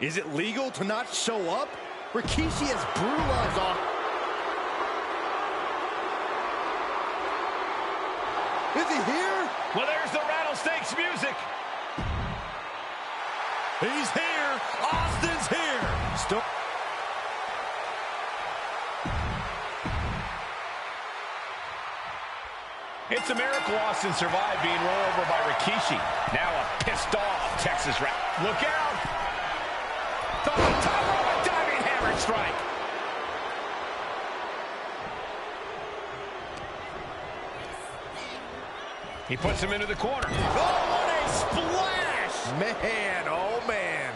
Is it legal to not show up? Rikishi has brutalized off. Is he here? Well, there's the Rattlesnakes music. He's here. Austin's here. It's a miracle Austin survived being run over by Rikishi. Now a pissed off Texas Rat. Look out! Top rope, a diving hammer strike. He puts him into the corner. Oh, what a splash! Man, oh man.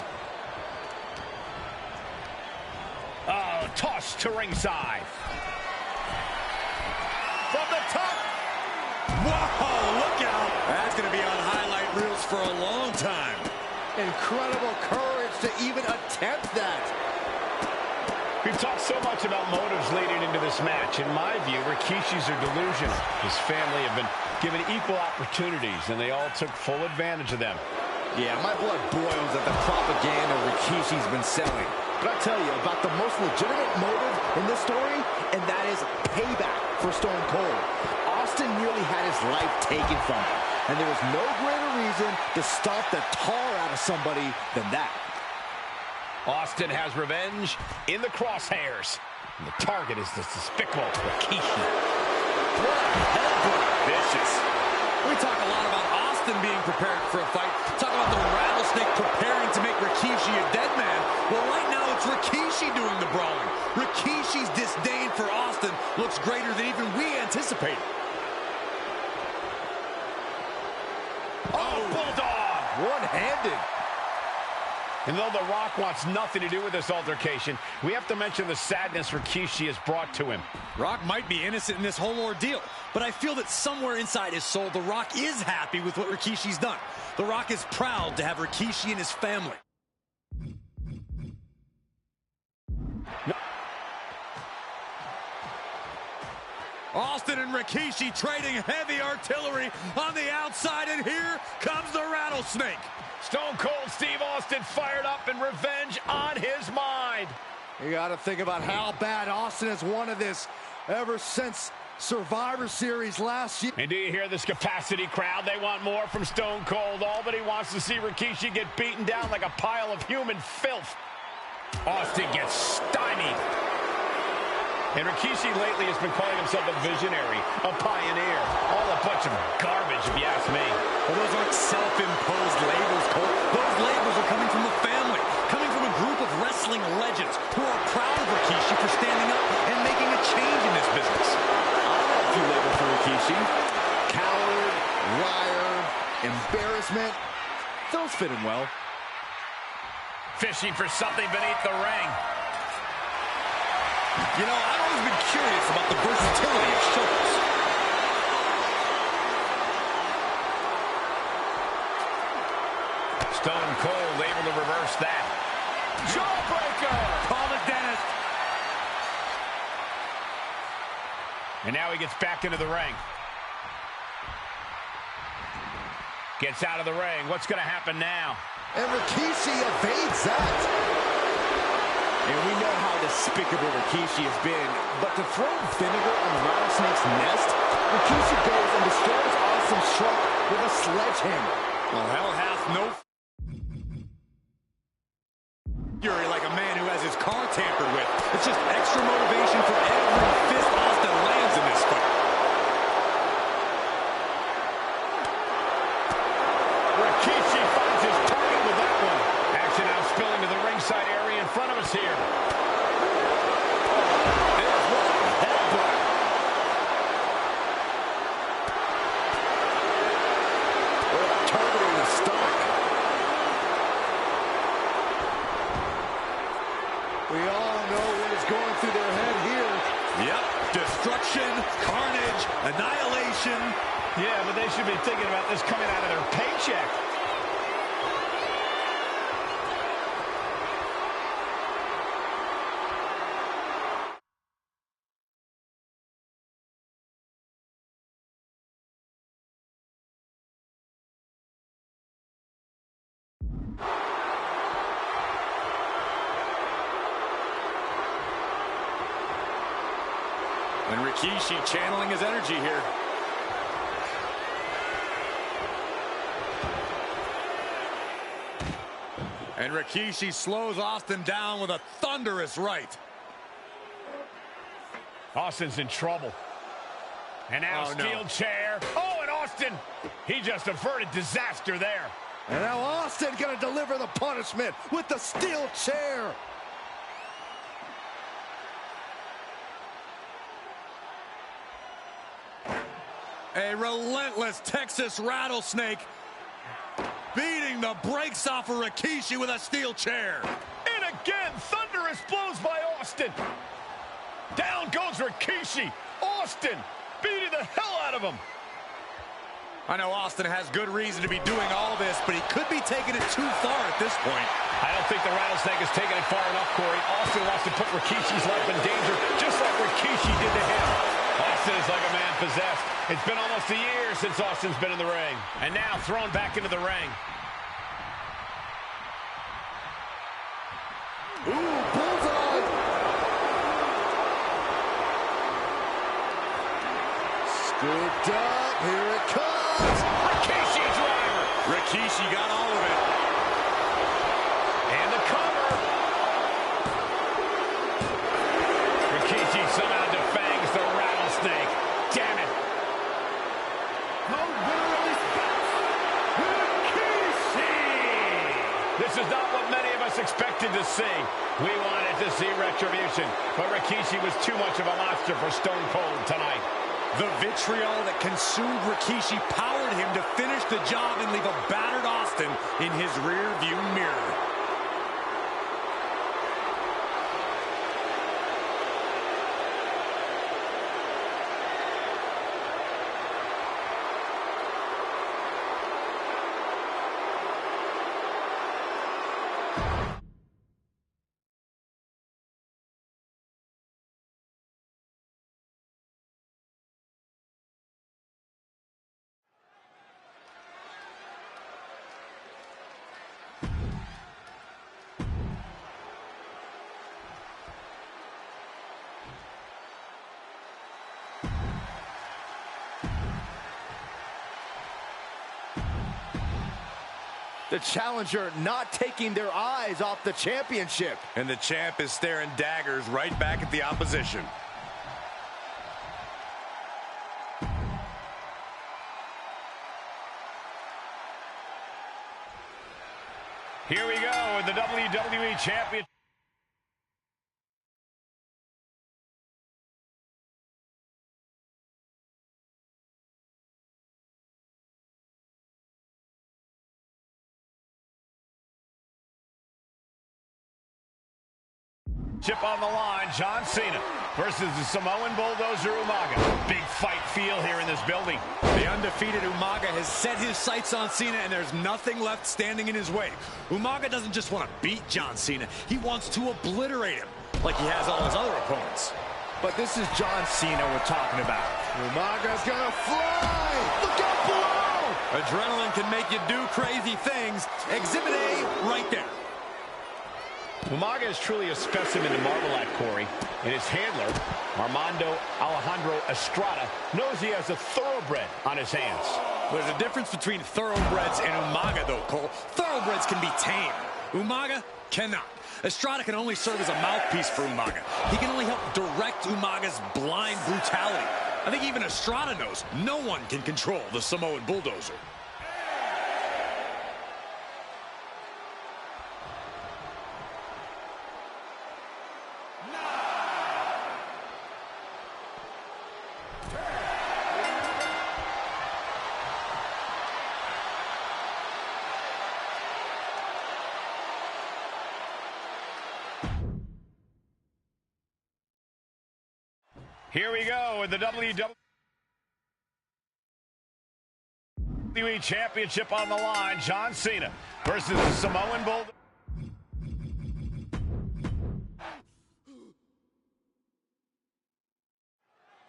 Oh, toss to ringside. From the top. Whoa, look out. That's going to be on highlight reels for a long time. Incredible courage to even attempt that. We've talked so much about motives leading into this match. In my view, Rikishi's are delusional. His family have been given equal opportunities, and they all took full advantage of them. Yeah, my blood boils at the propaganda Rikishi's been selling. But I'll tell you about the most legitimate motive in this story, and that is payback for Stone Cold. Austin nearly had his life taken from him, and there was no greater reason to stomp the tar out of somebody than that. Austin has revenge in the crosshairs. And the target is the despicable Rikishi. What a headbutt. Vicious. We talk a lot about Austin being prepared for a fight. Talk about the Rattlesnake preparing to make Rikishi a dead man. Well, right now it's Rikishi doing the brawling. Rikishi's disdain for Austin looks greater than even we anticipated. Oh, bulldog! One-handed. And though The Rock wants nothing to do with this altercation, we have to mention the sadness Rikishi has brought to him. Rock might be innocent in this whole ordeal, but I feel that somewhere inside his soul, The Rock is happy with what Rikishi's done. The Rock is proud to have Rikishi and his family. Austin and Rikishi trading heavy artillery on the outside, and here comes the Rattlesnake. Stone Cold Steve Austin fired up and revenge on his mind. You got to think about how bad Austin has wanted this ever since Survivor Series last year. And do you hear this capacity crowd? They want more from Stone Cold. Albany wants to see Rikishi get beaten down like a pile of human filth. Austin gets stymied. And Rikishi lately has been calling himself a visionary, a pioneer. All a bunch of garbage, if you ask me. Well, those aren't self-imposed labels, Cole. Those labels are coming from a family, coming from a group of wrestling legends who are proud of Rikishi for standing up and making a change in this business. I have a few labels for Rikishi. Coward, liar, embarrassment. Those fit him well. Fishing for something beneath the ring. You know, I've always been curious about the versatility of shoulders. Stone Cold able to reverse that. Jawbreaker! Call the dentist. And now he gets back into the ring. Gets out of the ring. What's going to happen now? And Rikishi evades that. And we know how despicable Rikishi has been, but to throw vinegar on the Rattlesnake's nest, Rikishi goes and destroys Austin's truck with a sledgehammer. Well, hell hath no fury like a man who has his car tampered with. It's just extra motivation for every fist Austin lands in this fight. Rikishi finds his target with that one. Action now spilling to the ringside area in front of us here. There's one headbutt. Targeting the stomach. We all know what is going through their head here. Yep, destruction, carnage, annihilation. Yeah, but they should be thinking about this coming out of their paycheck. And Rikishi channeling his energy here. And Rikishi slows Austin down with a thunderous right. Austin's in trouble. And now steel chair. Oh, and Austin, he just averted disaster there. And now Austin going to deliver the punishment with the steel chair. A relentless Texas rattlesnake beating the brakes off of Rikishi with a steel chair. And again, thunderous blows by Austin. Down goes Rikishi. Austin beating the hell out of him. I know Austin has good reason to be doing all this, but he could be taking it too far at this point. I don't think the rattlesnake has taken it far enough, Corey. Austin wants to put Rikishi's life in danger, just like Rikishi did to him. Austin is like a man possessed. It's been almost a year since Austin's been in the ring. And now thrown back into the ring. Ooh, bullseye! Scooped up, here it comes! Rikishi driver! Rikishi got all of it. And the cover! Rikishi somehow defangs the rattlesnake. Damn it! This is not what many of us expected to see. We wanted to see retribution, but Rikishi was too much of a monster for Stone Cold tonight. The vitriol that consumed Rikishi powered him to finish the job and leave a battered Austin in his rear-view mirror. The challenger not taking their eyes off the championship. And the champ is staring daggers right back at the opposition. Here we go with the WWE Champion. Chip on the line, John Cena versus the Samoan Bulldozer Umaga. Big fight feel here in this building. The undefeated Umaga has set his sights on Cena, and there's nothing left standing in his way. Umaga doesn't just want to beat John Cena, he wants to obliterate him, like he has all his other opponents. But this is John Cena we're talking about. Umaga's gonna fly! Look out below! Adrenaline can make you do crazy things. Exhibit A right there. Umaga is truly a specimen to marvel at, Corey. And his handler, Armando Alejandro Estrada, knows he has a thoroughbred on his hands. There's a difference between thoroughbreds and Umaga, though, Cole. Thoroughbreds can be tamed. Umaga cannot. Estrada can only serve as a mouthpiece for Umaga. He can only help direct Umaga's blind brutality. I think even Estrada knows no one can control the Samoan Bulldozer. Here we go with the WWE Championship on the line. John Cena versus the Samoan Bulldozer.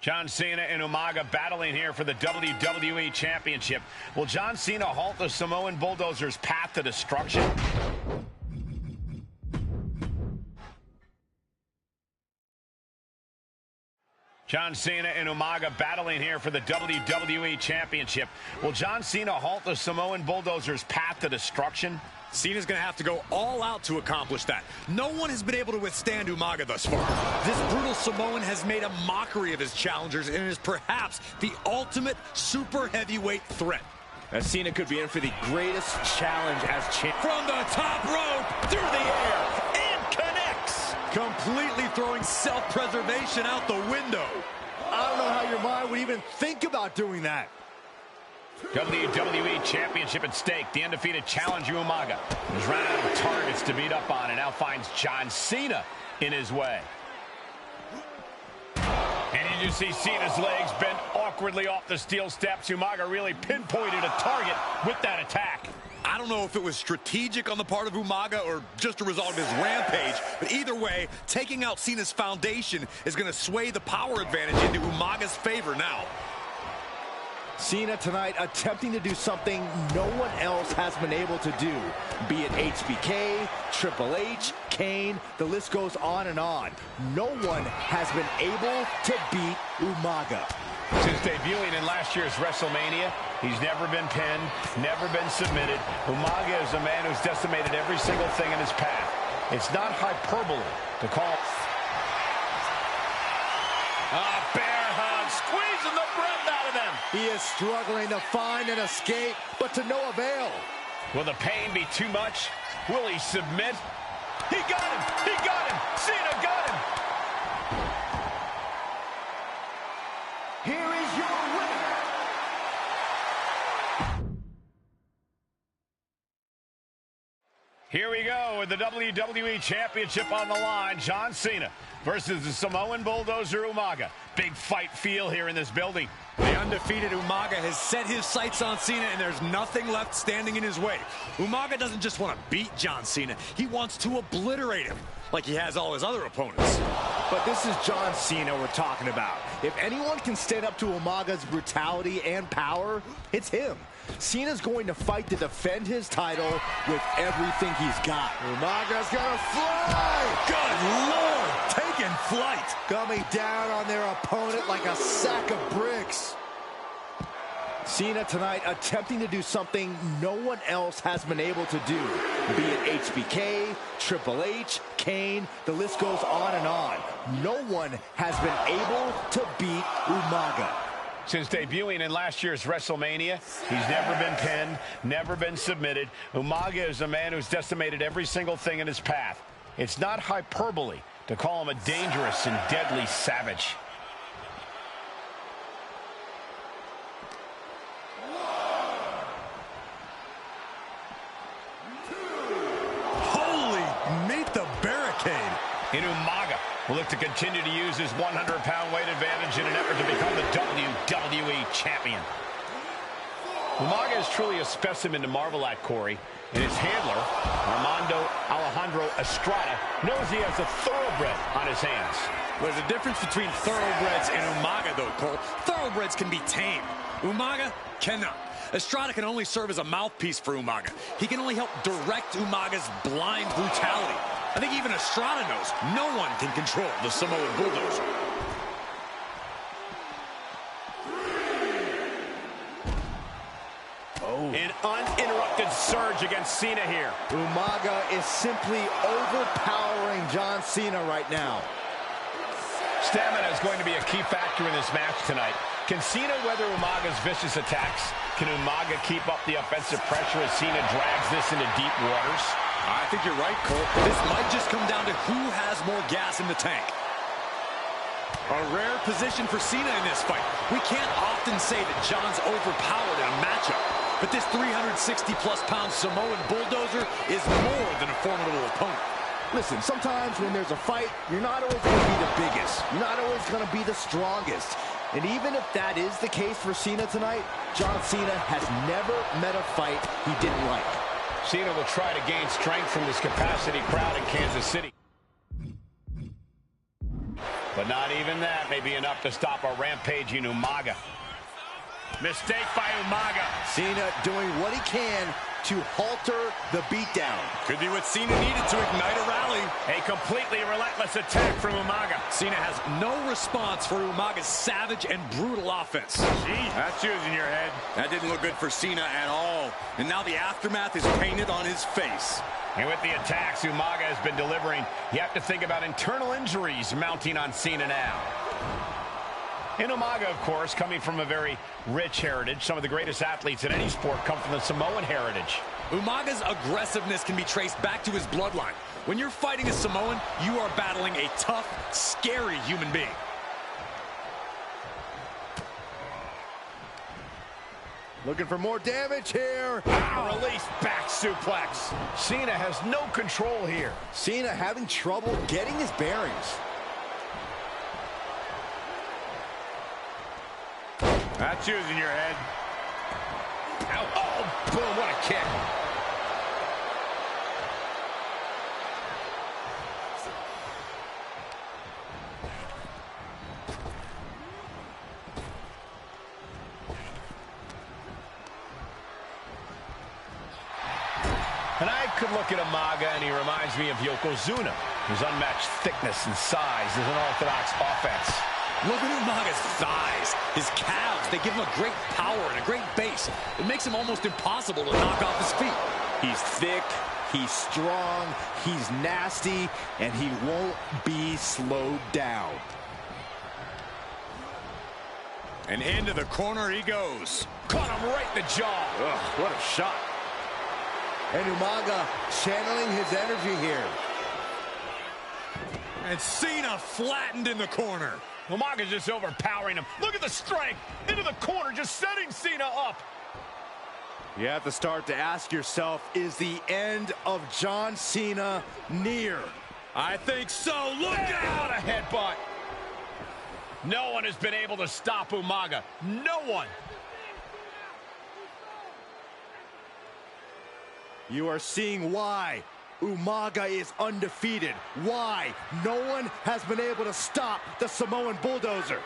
John Cena and Umaga battling here for the WWE Championship. Will John Cena halt the Samoan Bulldozer's path to destruction? John Cena and Umaga battling here for the WWE Championship. Will John Cena halt the Samoan Bulldozer's path to destruction? Cena's going to have to go all out to accomplish that. No one has been able to withstand Umaga thus far. This brutal Samoan has made a mockery of his challengers and is perhaps the ultimate super heavyweight threat. As Cena could be in for the greatest challenge as champ. From the top rope, through the air, and connects. Completely throwing self-preservation out the window. I don't know how your mind would even think about doing that. WWE Championship at stake. The undefeated challenger Umaga was running out of targets to beat up on and now finds John Cena in his way. And you just see Cena's legs bent awkwardly off the steel steps. Umaga really pinpointed a target with that attack. I don't know if it was strategic on the part of Umaga or just a result of his rampage, but either way, taking out Cena's foundation is going to sway the power advantage into Umaga's favor now. Cena tonight attempting to do something no one else has been able to do. Be it HBK, Triple H, Kane, the list goes on and on. No one has been able to beat Umaga. Since debuting in last year's WrestleMania, he's never been pinned, never been submitted. Umaga is a man who's decimated every single thing in his path. It's not hyperbole to call. A bear hug, squeezing the breath out of them. He is struggling to find an escape, but to no avail. Will the pain be too much? Will he submit? He got him! He got him! Cena got him! Here is your winner. Here we go with the WWE Championship on the line. John Cena versus the Samoan Bulldozer Umaga. Big fight feel here in this building. The undefeated Umaga has set his sights on Cena, and there's nothing left standing in his way. Umaga doesn't just want to beat John Cena. He wants to obliterate him, like he has all his other opponents. But this is John Cena we're talking about. If anyone can stand up to Umaga's brutality and power, it's him. Cena's going to fight to defend his title with everything he's got. Umaga's gonna fly! Good Lord! Taking flight! Coming down on their opponent like a sack of bricks. Cena tonight attempting to do something no one else has been able to do. Be it HBK, Triple H, Kane, the list goes on and on. No one has been able to beat Umaga. Since debuting in last year's WrestleMania, he's never been pinned, never been submitted. Umaga is a man who's decimated every single thing in his path. It's not hyperbole to call him a dangerous and deadly savage. Holy, meet the barricade. And Umaga will look to continue to use his 100-pound weight advantage in an effort to become the WWE Champion. Umaga is truly a specimen to marvel at, Corey, and his handler, Armando Alejandro Estrada, knows he has a thoroughbred on his hands. There's a difference between thoroughbreds and Umaga, though, Cole. Thoroughbreds can be tamed. Umaga cannot. Estrada can only serve as a mouthpiece for Umaga. He can only help direct Umaga's blind brutality. I think even Estrada knows no one can control the Samoan Bulldozer. An uninterrupted surge against Cena here. Umaga is simply overpowering John Cena right now. Stamina is going to be a key factor in this match tonight. Can Cena weather Umaga's vicious attacks? Can Umaga keep up the offensive pressure as Cena drags this into deep waters? I think you're right, Cole. This might just come down to who has more gas in the tank. A rare position for Cena in this fight. We can't often say that John's overpowered in a matchup, but this 360-plus pound Samoan Bulldozer is more than a formidable opponent. Listen, sometimes when there's a fight, you're not always going to be the biggest. You're not always going to be the strongest. And even if that is the case for Cena tonight, John Cena has never met a fight he didn't like. Cena will try to gain strength from this capacity crowd in Kansas City. But not even that may be enough to stop a rampage in Umaga. Mistake by Umaga. Cena doing what he can to halter the beatdown. Could be what Cena needed to ignite a rally. A completely relentless attack from Umaga. Cena has no response for Umaga's savage and brutal offense. Gee, that's using your head. That didn't look good for Cena at all. And now the aftermath is painted on his face. And with the attacks Umaga has been delivering, you have to think about internal injuries mounting on Cena now. And Umaga, of course, coming from a very rich heritage. Some of the greatest athletes in any sport come from the Samoan heritage. Umaga's aggressiveness can be traced back to his bloodline. When you're fighting a Samoan, you are battling a tough, scary human being. Looking for more damage here. Release back suplex. Cena has no control here. Cena having trouble getting his bearings. That's using your head. Ow. Oh, boom, what a kick. And I could look at Umaga and he reminds me of Yokozuna. His unmatched thickness and size is an orthodox offense. Look at Umaga's thighs, his calves. They give him a great power and a great base. It makes him almost impossible to knock off his feet. He's thick, he's strong, he's nasty, and he won't be slowed down. And into the corner he goes. Caught him right in the jaw. Ugh, what a shot. And Umaga channeling his energy here. And Cena flattened in the corner. Umaga's just overpowering him. Look at the strength. Into the corner, just setting Cena up. You have to start to ask yourself, is the end of John Cena near? I think so. Look out! What a headbutt. No one has been able to stop Umaga. No one. You are seeing why Umaga is undefeated. Why no one has been able to stop the Samoan bulldozer.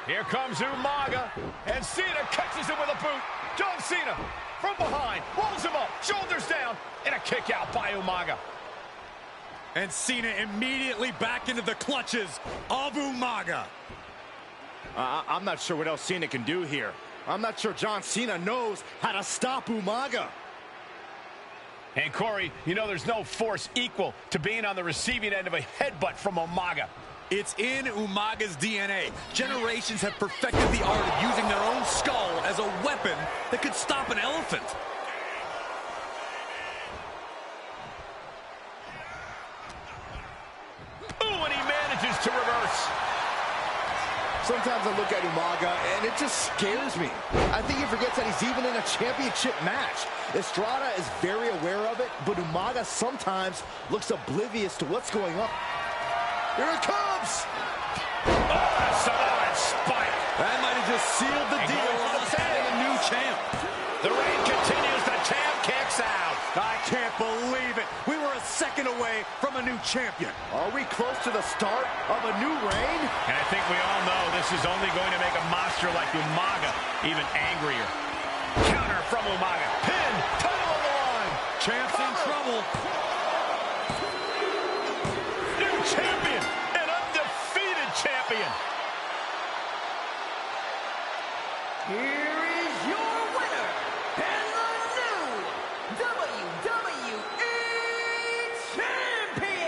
Here comes Umaga, and Cena catches him with a boot. John Cena from behind, rolls him up, shoulders down, and a kick out by Umaga. And Cena immediately back into the clutches of Umaga. I'm not sure what else Cena can do here. I'm not sure John Cena knows how to stop Umaga. And Corey, you know there's no force equal to being on the receiving end of a headbutt from Umaga. It's in Umaga's DNA. Generations have perfected the art of using their own skull as a weapon that could stop an elephant. Ooh, and he manages to reverse. Sometimes I look at Umaga and it just scares me. I think he forgets that he's even in a championship match. Estrada is very aware of it, but Umaga sometimes looks oblivious to what's going on. Here it comes! Oh, Samoan spike. That might have just sealed the deal on us having a new champ. The reign continues. The champ kicks out. I can't believe it. We were a second away from a new champion. Are we close to the start of a new reign? And I think we all know this is only going to make a monster like Umaga even angrier. Counter from Umaga. Pin. Title on the line. Champ's in trouble. New champion. An undefeated champion. Here is your winner, and the new WWE Champion!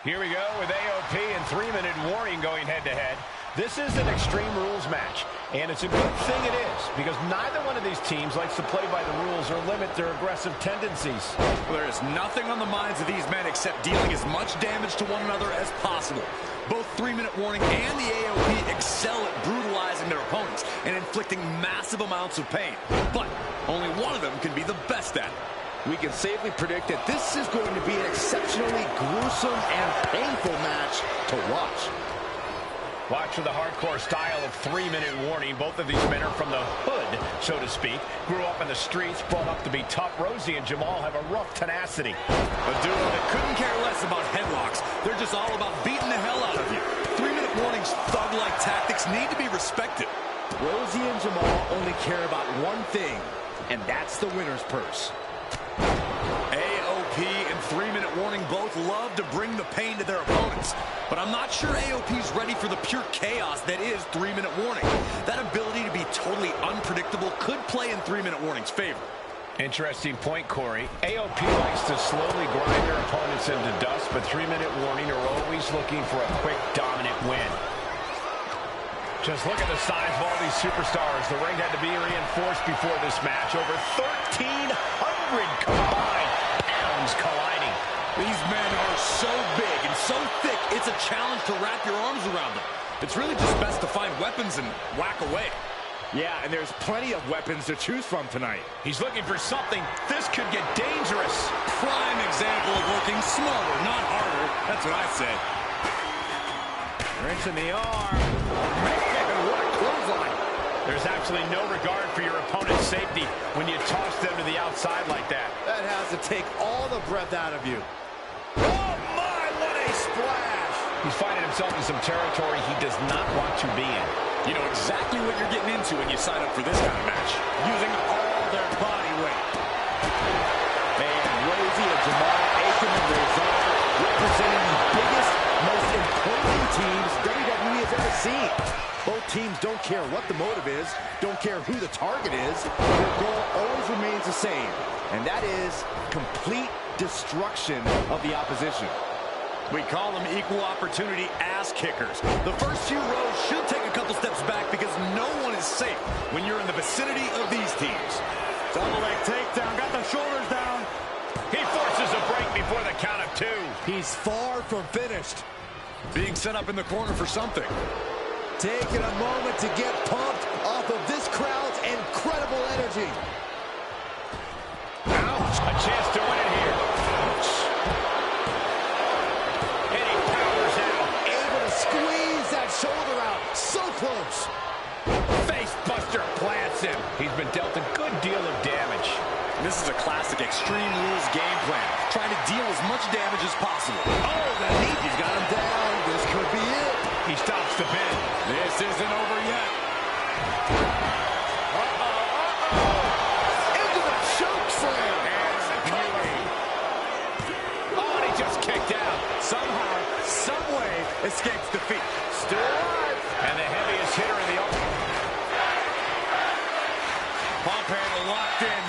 Here we go with AOP and 3-minute warning going head-to-head. This is an Extreme Rules match, and it's a good thing it is, because neither one of these teams likes to play by the rules or limit their aggressive tendencies. Well, there is nothing on the minds of these men except dealing as much damage to one another as possible. Both 3-minute warning and the AOP excel at brutalizing their opponents and inflicting massive amounts of pain. But only one of them can be the best at it. We can safely predict that this is going to be an exceptionally gruesome and painful match to watch. Watch for the hardcore style of 3-minute warning. Both of these men are from the hood, so to speak. Grew up in the streets, brought up to be tough. Rosie and Jamal have a rough tenacity. A duo that couldn't care less about headlocks. They're just all about beating the hell out of you. 3-minute warning's thug-like tactics need to be respected. Rosie and Jamal only care about one thing, and that's the winner's purse. AOP and 3-minute warning both love to bring the pain to their opponents. But I'm not sure AOP's ready for the pure chaos that is 3-minute warning. That ability to be totally unpredictable could play in 3-minute warning's favor. Interesting point, Corey. AOP likes to slowly grind their opponents into dust, but 3-minute warning are always looking for a quick, dominant win. Just look at the size of all these superstars. The ring had to be reinforced before this match. Over 1,300 combined pounds colliding. These men are so big and so thick, it's a challenge to wrap your arms around them. It's really just best to find weapons and whack away. Yeah, and there's plenty of weapons to choose from tonight. He's looking for something. This could get dangerous. Prime example of working smarter, not harder. That's what I say. Wrench in the arm. Man, what a clothesline. There's absolutely no regard for your opponent's safety when you toss them to the outside like that. That has to take all the breath out of you. Oh my, what a splash! He's finding himself in some territory he does not want to be in. You know exactly what you're getting into when you sign up for this kind of match. Using all their body weight. And Rosie and Jamal Aiken and Rezar representing the biggest, most imposing teams WWE has ever seen. Both teams don't care what the motive is, don't care who the target is. Their goal always remains the same, and that is complete destruction of the opposition. We call them equal opportunity ass kickers. The first few rows should take a couple steps back because no one is safe when you're in the vicinity of these teams. Double leg takedown, got the shoulders down. He forces a break before the count of 2. He's far from finished. Being set up in the corner for something. Taking a moment to get pumped off of this crowd's incredible energy. Ouch, a chance to win it here. Ouch. And he powers out. Able to squeeze that shoulder out. So close. Face buster plants him. He's been dealt a good deal of damage. This is a classic Extreme Rules game plan. Trying to deal as much damage as possible. Oh, that knee, he's got him down. This could be it. He stops the pin. This isn't over yet. Into the choke slam. Oh, and he just kicked out. Somehow, someway, escapes defeat. Still alive. And the heaviest hitter in the open. Pump handle locked in.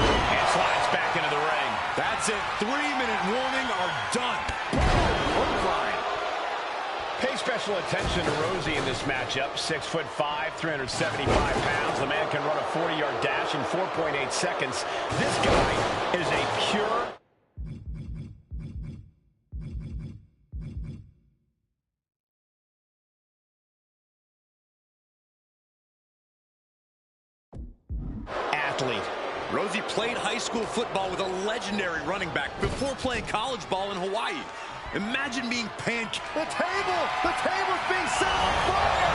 And slides back into the ring. That's it. 3-minute warning are done. Clothesline. Pay special attention to Rosie in this matchup. 6'5", 375 pounds. The man can run a 40-yard dash in 4.8 seconds. This guy is a pure... athlete. Rosie played high school football with a legendary running back before playing college ball in Hawaii. Imagine being pancaked. The table's being set on fire.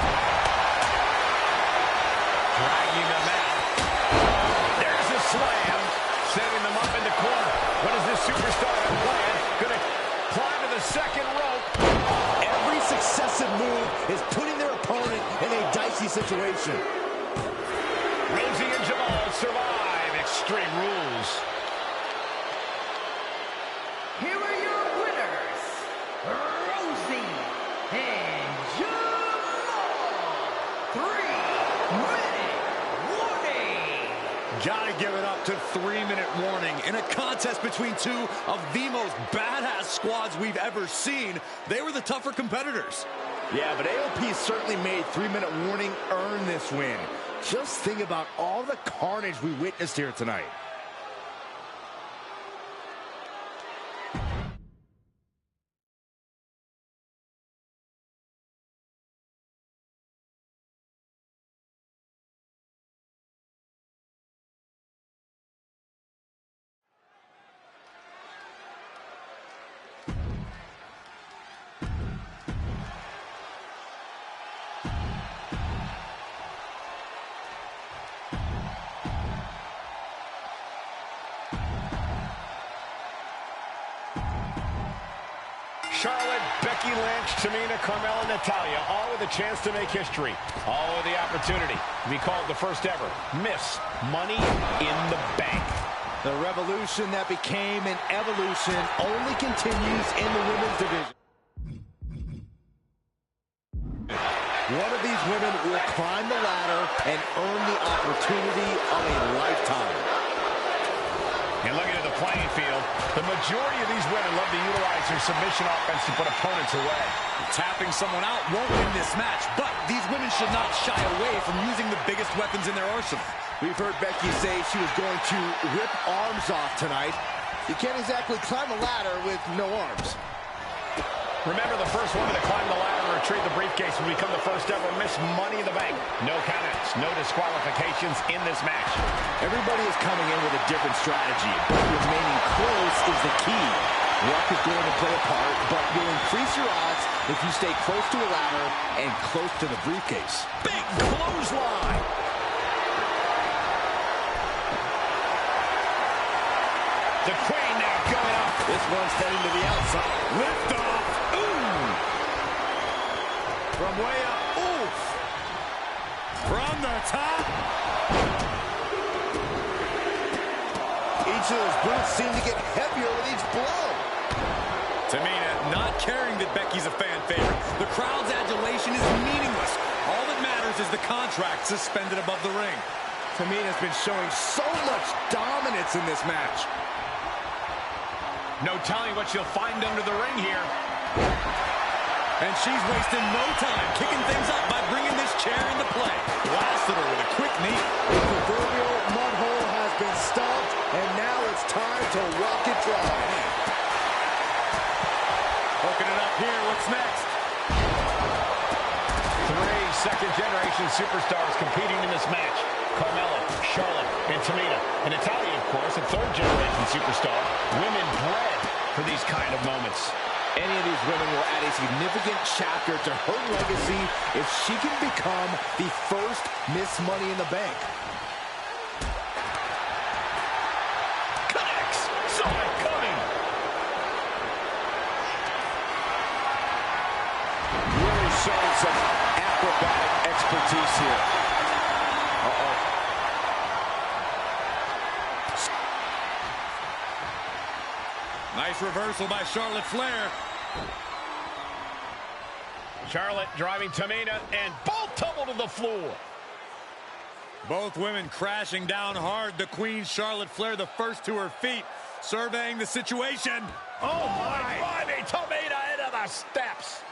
Dragging them out. There's a slam. Setting them up in the corner. What is this superstar plan? Gonna climb to the second rope. Every successive move is putting their opponent in a dicey situation. Rosie and Jamal survive Extreme Rules. Here are your winners, Rosie and Jamal. 3-minute warning. Gotta give it up to 3-minute warning. In a contest between two of the most badass squads we've ever seen, they were the tougher competitors. Yeah, but AOP certainly made 3-minute warning earn this win. Just think about all the carnage we witnessed here tonight. Charlotte, Becky Lynch, Tamina, Carmella, Natalya, all with a chance to make history. All with the opportunity to be called the first ever Miss Money in the Bank. The revolution that became an evolution only continues in the women's division. One of these women will climb the ladder and earn the opportunity of a lifetime. And looking at the playing field, the majority of these women love to utilize their submission offense to put opponents away. Tapping someone out won't win this match, but these women should not shy away from using the biggest weapons in their arsenal. We've heard Becky say she was going to rip arms off tonight. You can't exactly climb a ladder with no arms. Remember, the first woman to climb the ladder and retrieve the briefcase will become the first ever Miss Money in the Bank. No countouts, no disqualifications in this match. Everybody is coming in with a different strategy, but remaining close is the key. Luck is going to play a part, but you'll increase your odds if you stay close to a ladder and close to the briefcase. Big clothesline. The Queen now going up. This one's heading to the outside. Lift off. From way up, oof! From the top. Each of those boots seem to get heavier with each blow. Tamina not caring that Becky's a fan favorite. The crowd's adulation is meaningless. All that matters is the contract suspended above the ring. Tamina's been showing so much dominance in this match. No telling what she'll find under the ring here. And she's wasting no time kicking things up by bringing this chair into play. Blasted her with a quick knee. The proverbial mud hole has been stomped, and now it's time to walk it dry. Hooking it up here. What's next? 3 second-generation superstars competing in this match. Carmella, Charlotte, and Tamina. And Natalya, of course, a 3rd-generation superstar. Women bred for these kind of moments. Any of these women will add a significant chapter to her legacy if she can become the first Miss Money in the Bank. Connects! Saw it coming! Really showing some acrobatic expertise here. Nice reversal by Charlotte Flair. Charlotte driving Tamina, and both tumble to the floor. Both women crashing down hard. The Queen, Charlotte Flair, the first to her feet, surveying the situation. Oh my! Driving Tamina into the steps.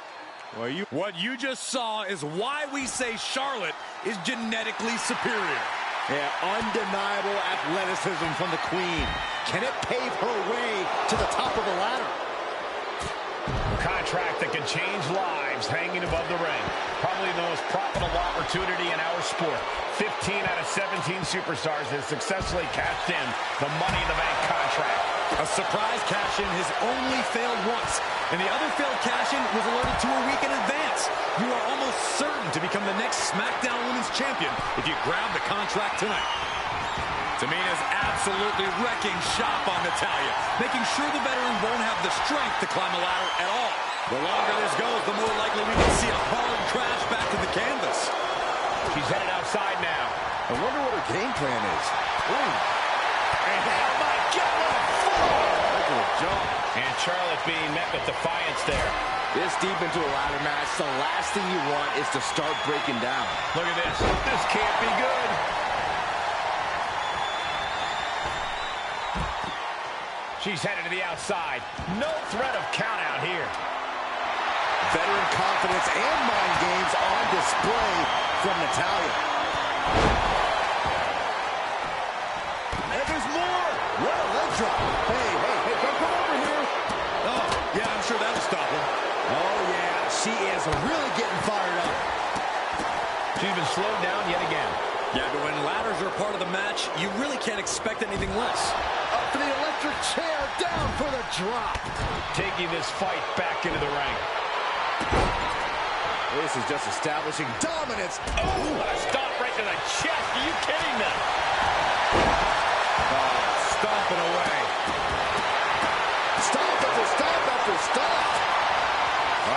Well, what you just saw is why we say Charlotte is genetically superior. Yeah, undeniable athleticism from the Queen. Can it pave her way to the top of the ladder? A contract that can change lives hanging above the ring. Probably the most profitable opportunity in our sport. 15 out of 17 superstars have successfully cashed in the Money in the Bank contract. A surprise cash-in has only failed once, and the other failed cash-in was alerted to a week in advance. You are almost certain to become the next SmackDown Women's Champion if you grab the contract tonight. Tamina's absolutely wrecking shop on Natalya, making sure the veteran won't have the strength to climb a ladder at all. The longer this goes, the more likely we can see a hard crash back to the canvas. She's headed outside now. I wonder what her game plan is. Ooh. And oh my God, Look at the jump. and Charlotte being met with defiance there. This deep into a ladder match, the last thing you want is to start breaking down. Look at this. This can't be good. She's headed to the outside. No threat of count out here. Veteran confidence and mind games on display from Natalya. And there's more. What a leg drop. Hey, don't come over here. Oh, yeah, I'm sure that'll stop him. Oh, yeah, she is really getting fired up. She's been slowed down yet again. Yeah, but when ladders are part of the match, you really can't expect anything less. Up for the electric chair, down for the drop. Taking this fight back into the ring. This is just establishing dominance. Oh, what a stomp right to the chest. Are you kidding me? Stomping away. Stomp after stomp after stomp.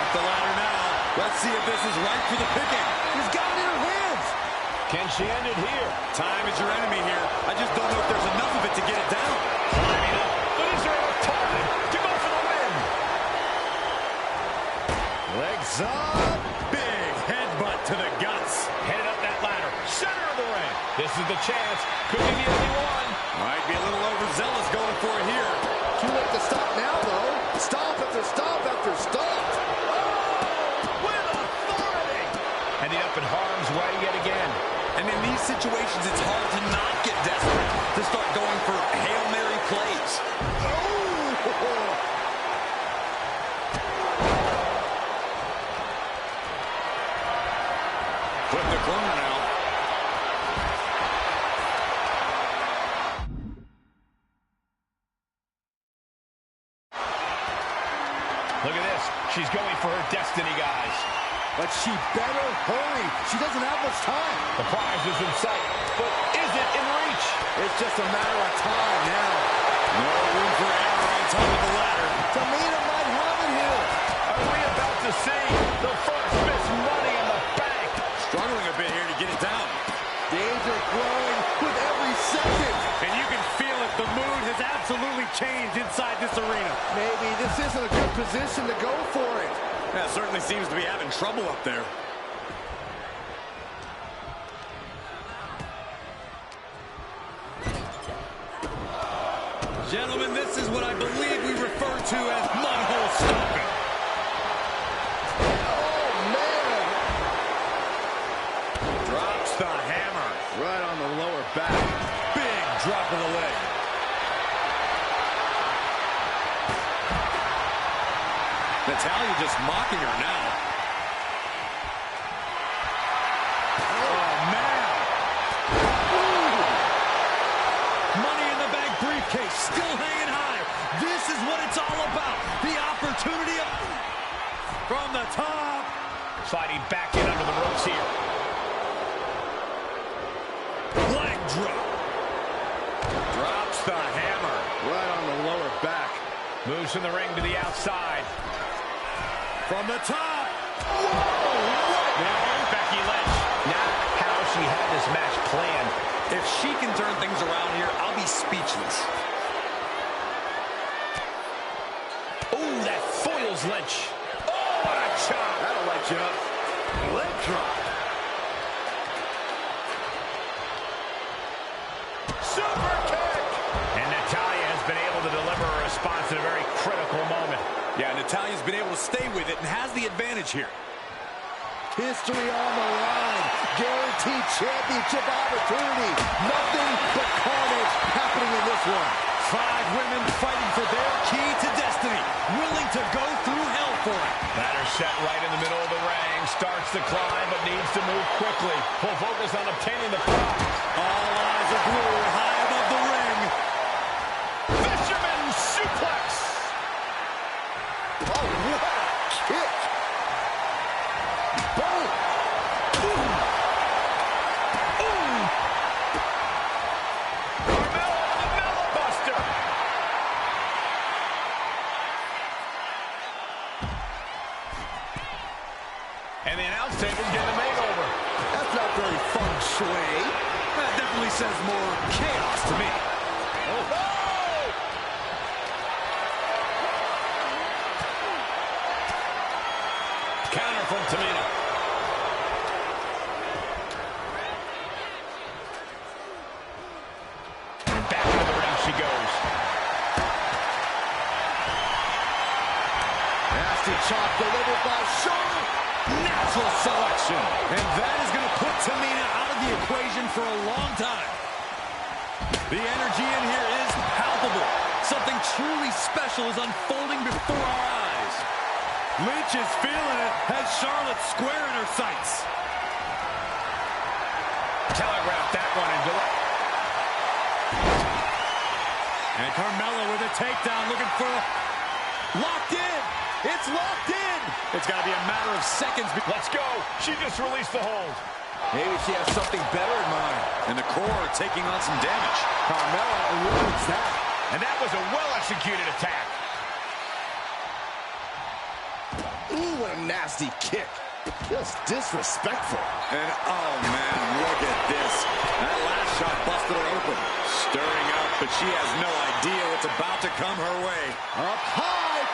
Off the ladder now. Let's see if this is right for the picking. He's got it in her hands. Can she end it here? Time is your enemy here. I just don't know if there's enough of it to get it down. Climbing up, but is there enough time to go for the win? Legs up. Big headbutt to the guts. Headed up that ladder, center of the ring. This is the chance. Could be the only one. Might be a little overzealous going for it here. Too late to stop now, though. Stomp after stomp after stomp. With authority. Ending up in harm's way yet again. And in these situations, it's hard to not get desperate, to start going for Hail Mary plays. Flip the corner now. Look at this. She's going for her destiny, guys. But she better hurry. She doesn't have much time. The prize is in sight, but is it in reach? It's just a matter of time now. No room for error on top of the ladder. Tamina might have it here. Are we about to see the first Miss Money in the Bank? Struggling a bit here to get it down. Danger growing with every second. And you can feel it. The mood has absolutely changed inside this arena. Maybe this isn't a good position to go for it. That certainly seems to be having trouble up there. Gentlemen, this is what I believe we refer to as mudhole stomping. Oh, man. Drops the hammer. Right on the lower back. Big drop of the leg. Natalya just mocking her now. Oh, man. Ooh. Money in the Bank briefcase still hanging high. This is what it's all about. The opportunity of... from the top. Sliding back in under the ropes here. Leg drop. Drops the hammer. Right on the lower back. Moves from the ring to the outside. From the top. Now, Becky Lynch. Not how she had this match planned. If she can turn things around here, I'll be speechless. Oh, that foils Lynch. Oh, what a chop. That'll light you up. Leg drop. Super kick. And Natalya has been able to deliver a response at a very critical moment. Yeah, Natalya's been able to stay with it and has the advantage here. History on the line. Guaranteed championship opportunity. Nothing but carnage happening in this one. 5 women fighting for their key to destiny. Willing to go through hell for it. Ladder set right in the middle of the ring. Starts to climb, but needs to move quickly. Full focus on obtaining the prize. All eyes are glued high above the ring. Fisherman suplex. Oh, what a kick. Boom. Ooh. Ooh. Carmella, the Mellow Buster. And the announce table's getting a makeover. That's not very feng shui. That definitely says more chaos to me. Oh. Counter from Tamina. And back into the ring she goes. Nasty Bishop chop delivered by Charlotte. Natural selection. And that is going to put Tamina out of the equation for a long time. The energy in here is palpable. Something truly special is unfolding before our eyes. Lynch is feeling it, has Charlotte square in her sights. Telegraphed that one and delay. And Carmella with a takedown, looking for a... Locked in! It's locked in! It's got to be a matter of seconds. Let's go. She just released the hold. Maybe she has something better in mind. And the core taking on some damage. Carmella eludes that. And that was a well-executed attack. Ooh, what a nasty kick. Just disrespectful. And oh man, look at this. That last shot busted her open. Stirring up, but she has no idea what's about to come her way. Up high.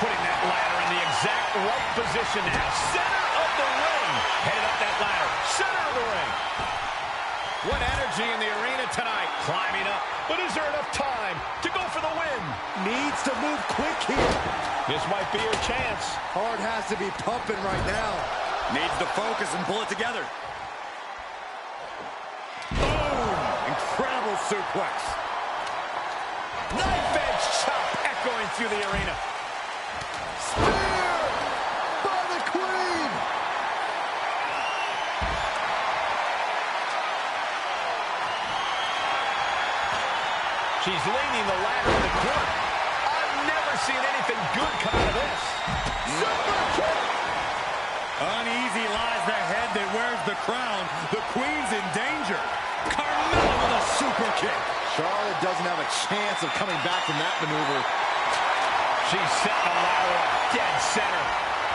Putting that ladder in the exact right position now. Center of the ring. Headed up that ladder. Center of the ring. What energy in the arena tonight. Climbing up. But is there enough time to go for the win? Needs to move quick here. This might be her chance. Heart has to be pumping right now. Needs to focus and pull it together. Boom! Incredible suplex. Knife edge chop echoing through the arena. Spear by the Queen. She's leaning the ladder in the corner. I've never seen anything good come out of this. Super kick. Uneasy lies the head that wears the crown. The Queen's in danger. Carmella with a super kick. Charlotte doesn't have a chance of coming back from that maneuver. She's setting the ladder up dead center.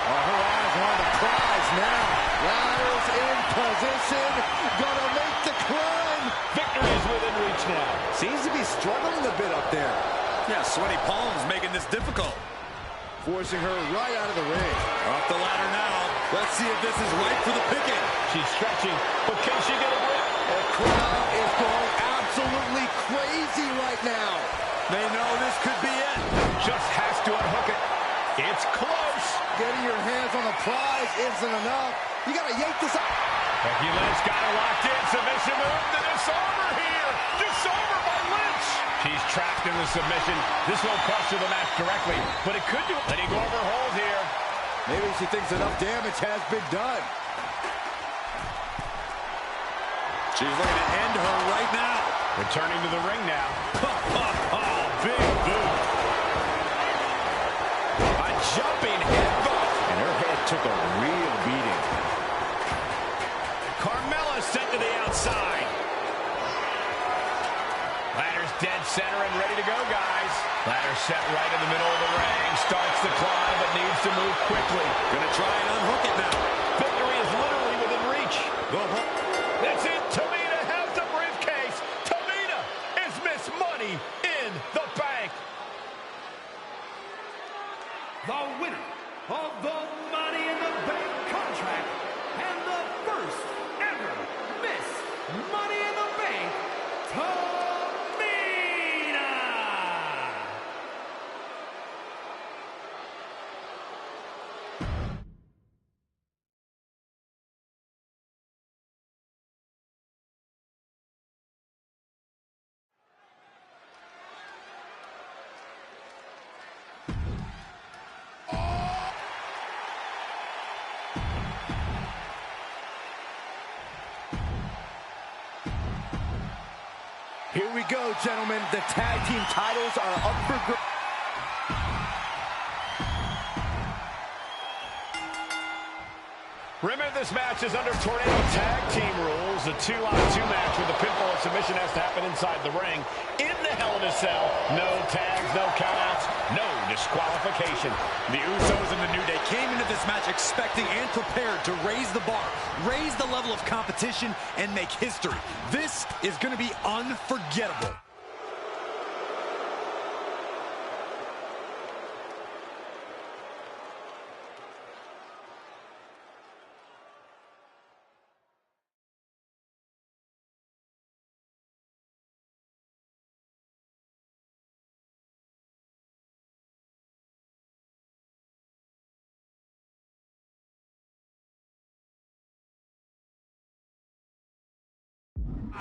Oh, her eyes are on the prize now. Ladder's in position. Gonna make the climb. Victory is within reach now. Seems to be struggling a bit up there. Yeah, sweaty palms making this difficult. Forcing her right out of the ring. Off the ladder now. Let's see if this is right for the picking. She's stretching, but can she get a grip? The crowd is going absolutely crazy right now. They know this could be it. Just has to unhook it. It's close. Getting your hands on the prize isn't enough. You gotta yank this up. Becky Lynch got her locked in. Submission move. The disarmer here. Disarmer by Lynch. She's trapped in the submission. This won't cost her the match directly, but it could do. Letting go of her hold here. Maybe she thinks enough damage has been done. She's looking to end her right now. Returning to the ring now. Oh, big boot. A jumping headbutt. And her head took a real beating. Carmella sent to the outside. Ladder's dead center and ready to go, guys. Ladder set right in the middle of the ring. Starts the climb, but needs to move quickly. Gonna try and unhook it now. Victory is literally within reach. The hook. That's it. Tamina has the briefcase. Tamina is Miss Money in the Bank. The winner of the Money in the Bank contract and the first ever Miss Money in the Bank, Tamina! Here we go, gentlemen. The tag team titles are up for grabs. Remember, this match is under Tornado Tag Team rules. A 2-on-2 match with a pinfall and submission has to happen inside the ring. In the Hell in a Cell, no tags, no countouts, no disqualification. The Usos and the New Day came into this match expecting and prepared to raise the bar, raise the level of competition, and make history. This is going to be unforgettable.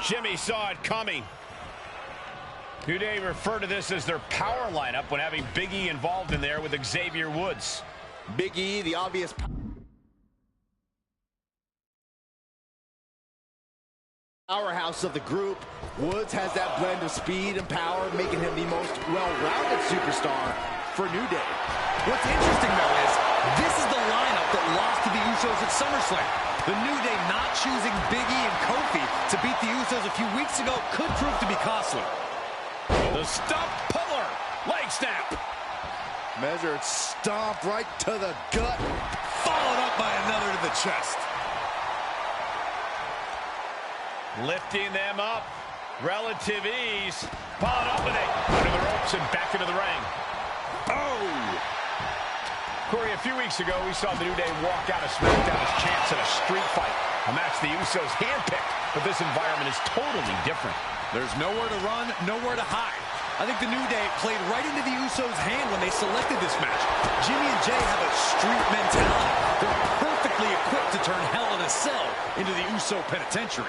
Jimmy saw it coming. New Day refer to this as their power lineup when having Big E involved in there with Xavier Woods. Big E, the obvious powerhouse of the group. Woods has that blend of speed and power, making him the most well-rounded superstar for New Day. What's interesting, though, is this is the lineup that lost to the Usos at SummerSlam. The New Day not choosing Big E and Kofi to beat the Usos a few weeks ago could prove to be costly. The stump puller. Leg snap. Measured stomp right to the gut. Followed up by another to the chest. Lifting them up. Relative ease. Followed up with it. Under the ropes and back into the ring. Oh! Corey, a few weeks ago, we saw the New Day walk out of SmackDown as champs in a street fight. A match the Usos handpicked, but this environment is totally different. There's nowhere to run, nowhere to hide. I think the New Day played right into the Usos' hand when they selected this match. Jimmy and Jay have a street mentality. They're perfectly equipped to turn Hell in a Cell into the Uso penitentiary.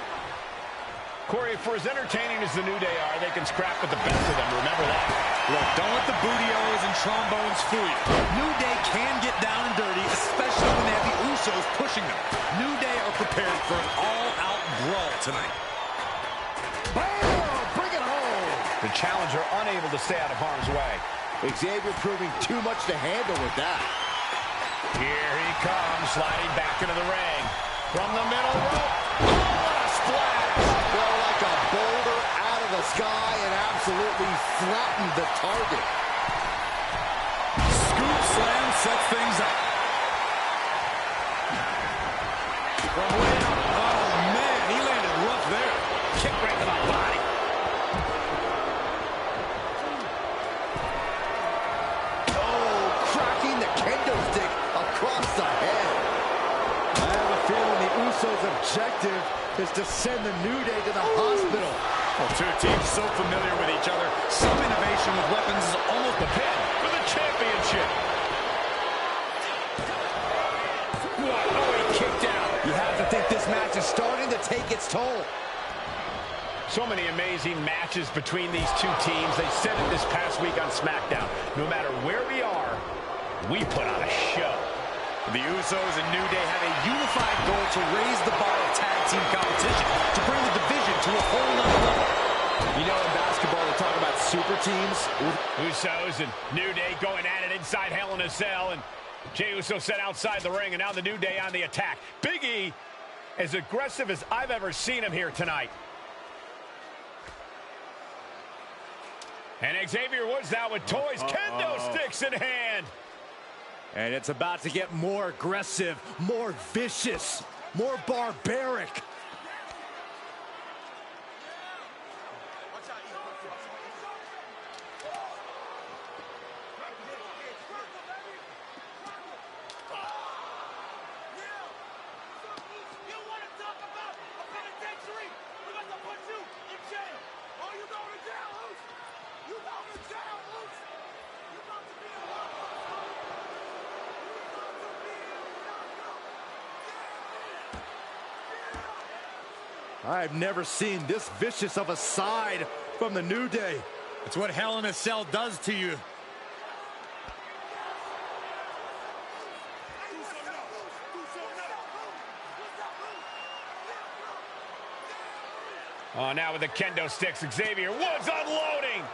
Corey, for as entertaining as the New Day are, they can scrap with the best of them. Remember that. Look, don't let the booty-os and trombones fool you. New Day can get down and dirty, especially when they have the Usos pushing them. New Day are prepared for an all-out brawl tonight. Bam! Bring it home! The challenger unable to stay out of harm's way. Xavier proving too much to handle with that. Here he comes, sliding back into the ring. From the middle rope. Oh, what a splash! Well, like a boulder out of the sky and absolutely flattened the target. Scoop slam sets things up. From way up. Oh, man, he landed rough there. Kick right to the body. Oh, cracking the kendo stick across the head. I have a feeling the Usos' objective is to send the New Day to the hospital. Well, two teams so familiar with each other. Some innovation with weapons is almost The pin for the championship. What? Oh, he kicked out. You have to think this match is starting to take its toll. So many amazing matches between these two teams. They said it this past week on SmackDown. No matter where we are, we put on a show. The Usos and New Day have a unified goal to raise the bar of tag team competition, to bring the division to a whole nother level. You know, in basketball, they talk about super teams. Usos and New Day going at it inside Hell in a Cell, and Jey Uso set outside the ring, and now the New Day on the attack. Big E, as aggressive as I've ever seen him here tonight. And Xavier Woods now with toys, kendo sticks in hand. And it's about to get more aggressive, more vicious, more barbaric. I've never seen this vicious of a side from the New Day. It's what Hell in a Cell does to you. Oh, now with the kendo sticks, Xavier Woods unloading.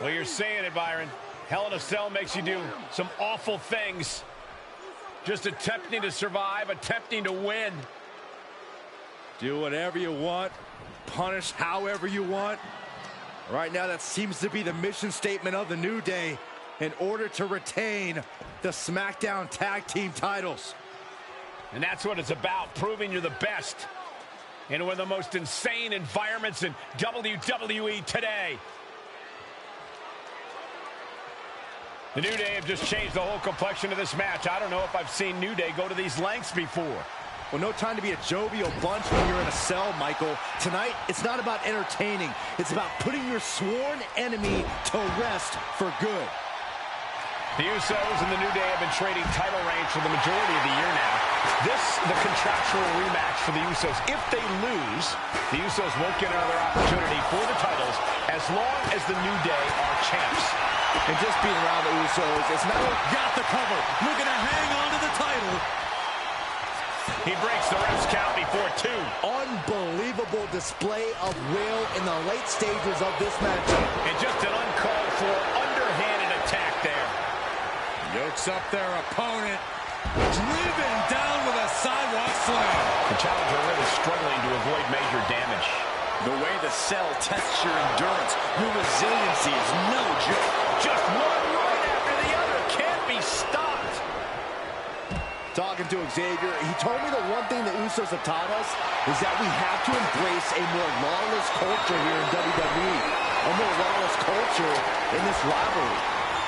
Well, you're saying it, Byron. Hell in a Cell makes you do some awful things. Just attempting to survive, attempting to win. Do whatever you want, punish however you want. Right now, that seems to be the mission statement of the New Day in order to retain the SmackDown Tag Team titles. And that's what it's about, proving you're the best in one of the most insane environments in WWE today. The New Day have just changed the whole complexion of this match. I don't know if I've seen New Day go to these lengths before. Well, no time to be a jovial bunch when you're in a cell, Michael. Tonight, it's not about entertaining. It's about putting your sworn enemy to rest for good. The Usos and the New Day have been trading title reigns for the majority of the year now. This, the contractual rematch for the Usos. If they lose, the Usos won't get another opportunity for the titles as long as the New Day are champs. And just being around the Usos, it's not Got the cover. Looking to hang on to the title. He breaks the ref's count before 2. unbelievable display of will in the late stages of this matchup. And just an uncalled for underhanded attack there. Yokes up their opponent. Driven down with a sidewalk slam. The challenger really struggling to avoid major damage. The way the cell tests your endurance, your resiliency is no joke. Just one right after the other can't be stopped. Talking to Xavier, he told me the one thing the Usos have taught us is that we have to embrace a more lawless culture here in WWE. A more lawless culture in this rivalry.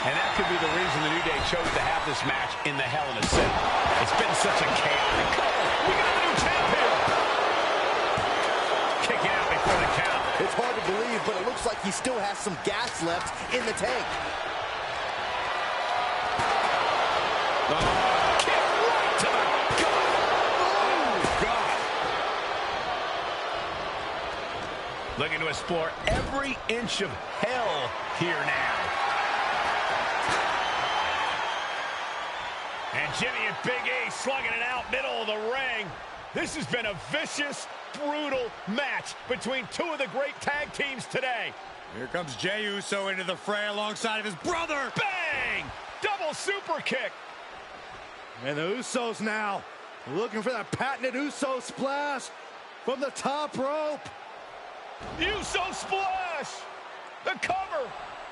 And that could be the reason the New Day chose to have this match in the Hell in a Cell. It's been such a chaotic couple. We got a new champion. Kicking out before the count. It's hard to believe, but it looks like he still has some gas left in the tank. Kick right to the gut. Oh, God. Looking to explore every inch of hell here now. And Jimmy and Big E slugging it out middle of the ring. This has been a vicious, brutal match between two of the great tag teams today. Here comes Jey Uso into the fray alongside of his brother. Bang! Double super kick. And the Usos now looking for that patented Uso splash from the top rope. Uso splash. The cover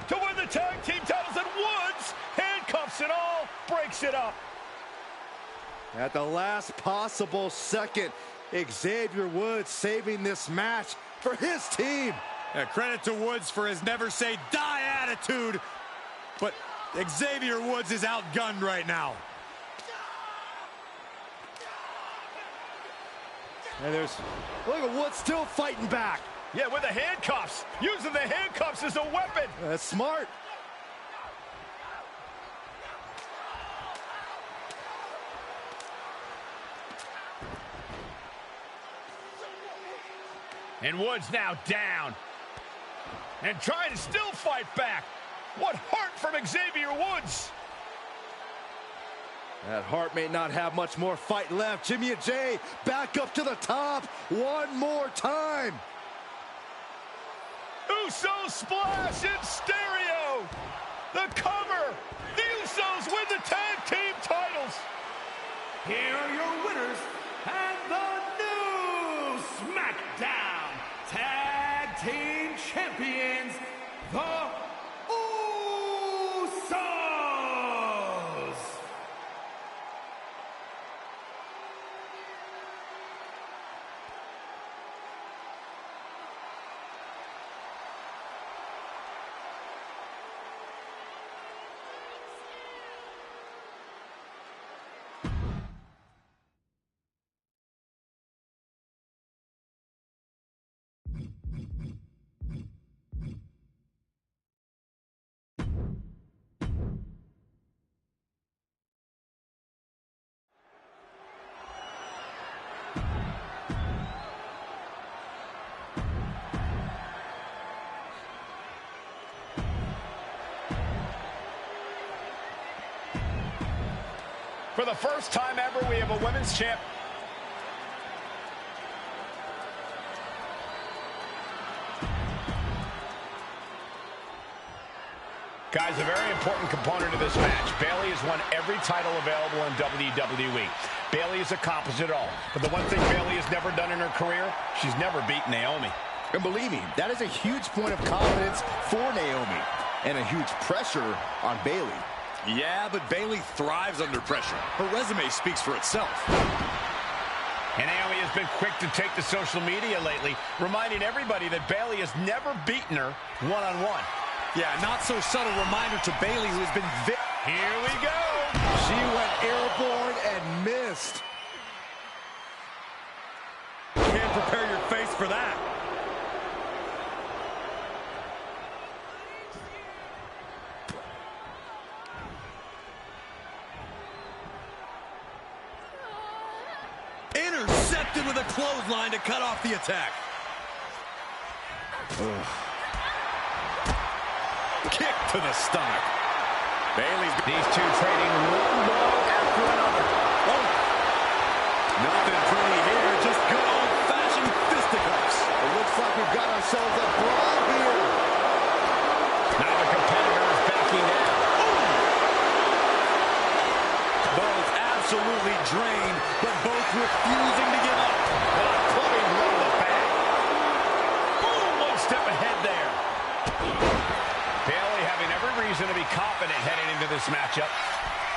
to win the tag team titles, and Woods handcuffs it all, breaks it up. At the last possible second, Xavier Woods saving this match for his team. Credit to Woods for his never say die attitude, but Xavier Woods is outgunned right now. And look at Woods still fighting back. Yeah, with the handcuffs. Using the handcuffs as a weapon. That's smart. And Woods now down. And trying to still fight back. What heart from Xavier Woods. That heart may not have much more fight left. Jimmy and Jey back up to the top one more time. Uso splash in stereo. The cover. The Usos win the tag team titles. Here are your winners and the new SmackDown Tag Team Champions, the Usos. For the first time ever, we have a women's champ. Guys, a very important component of this match. Bayley has won every title available in WWE. Bayley has accomplished it all. But the one thing Bayley has never done in her career, she's never beaten Naomi. And believe me, that is a huge point of confidence for Naomi. And a huge pressure on Bayley. Yeah, but Bayley thrives under pressure. Her resume speaks for itself. And Naomi has been quick to take to social media lately, reminding everybody that Bayley has never beaten her one-on-one. Yeah, not so subtle reminder to Bayley, who has been Here we go. She went airborne and missed. prepare your face for that. Intercepted with a clothesline to cut off the attack. Kick to the stomach. These two trading one blow after another. Oh. Nothing pretty here, just good old-fashioned fisticuffs. It looks like we've got ourselves a brawl here. Neither competitor is backing down. Both absolutely drained, but both refusing to give up. Clubbing blow to the back. Boom, one step ahead there. Bayley having every reason to be confident heading into this matchup.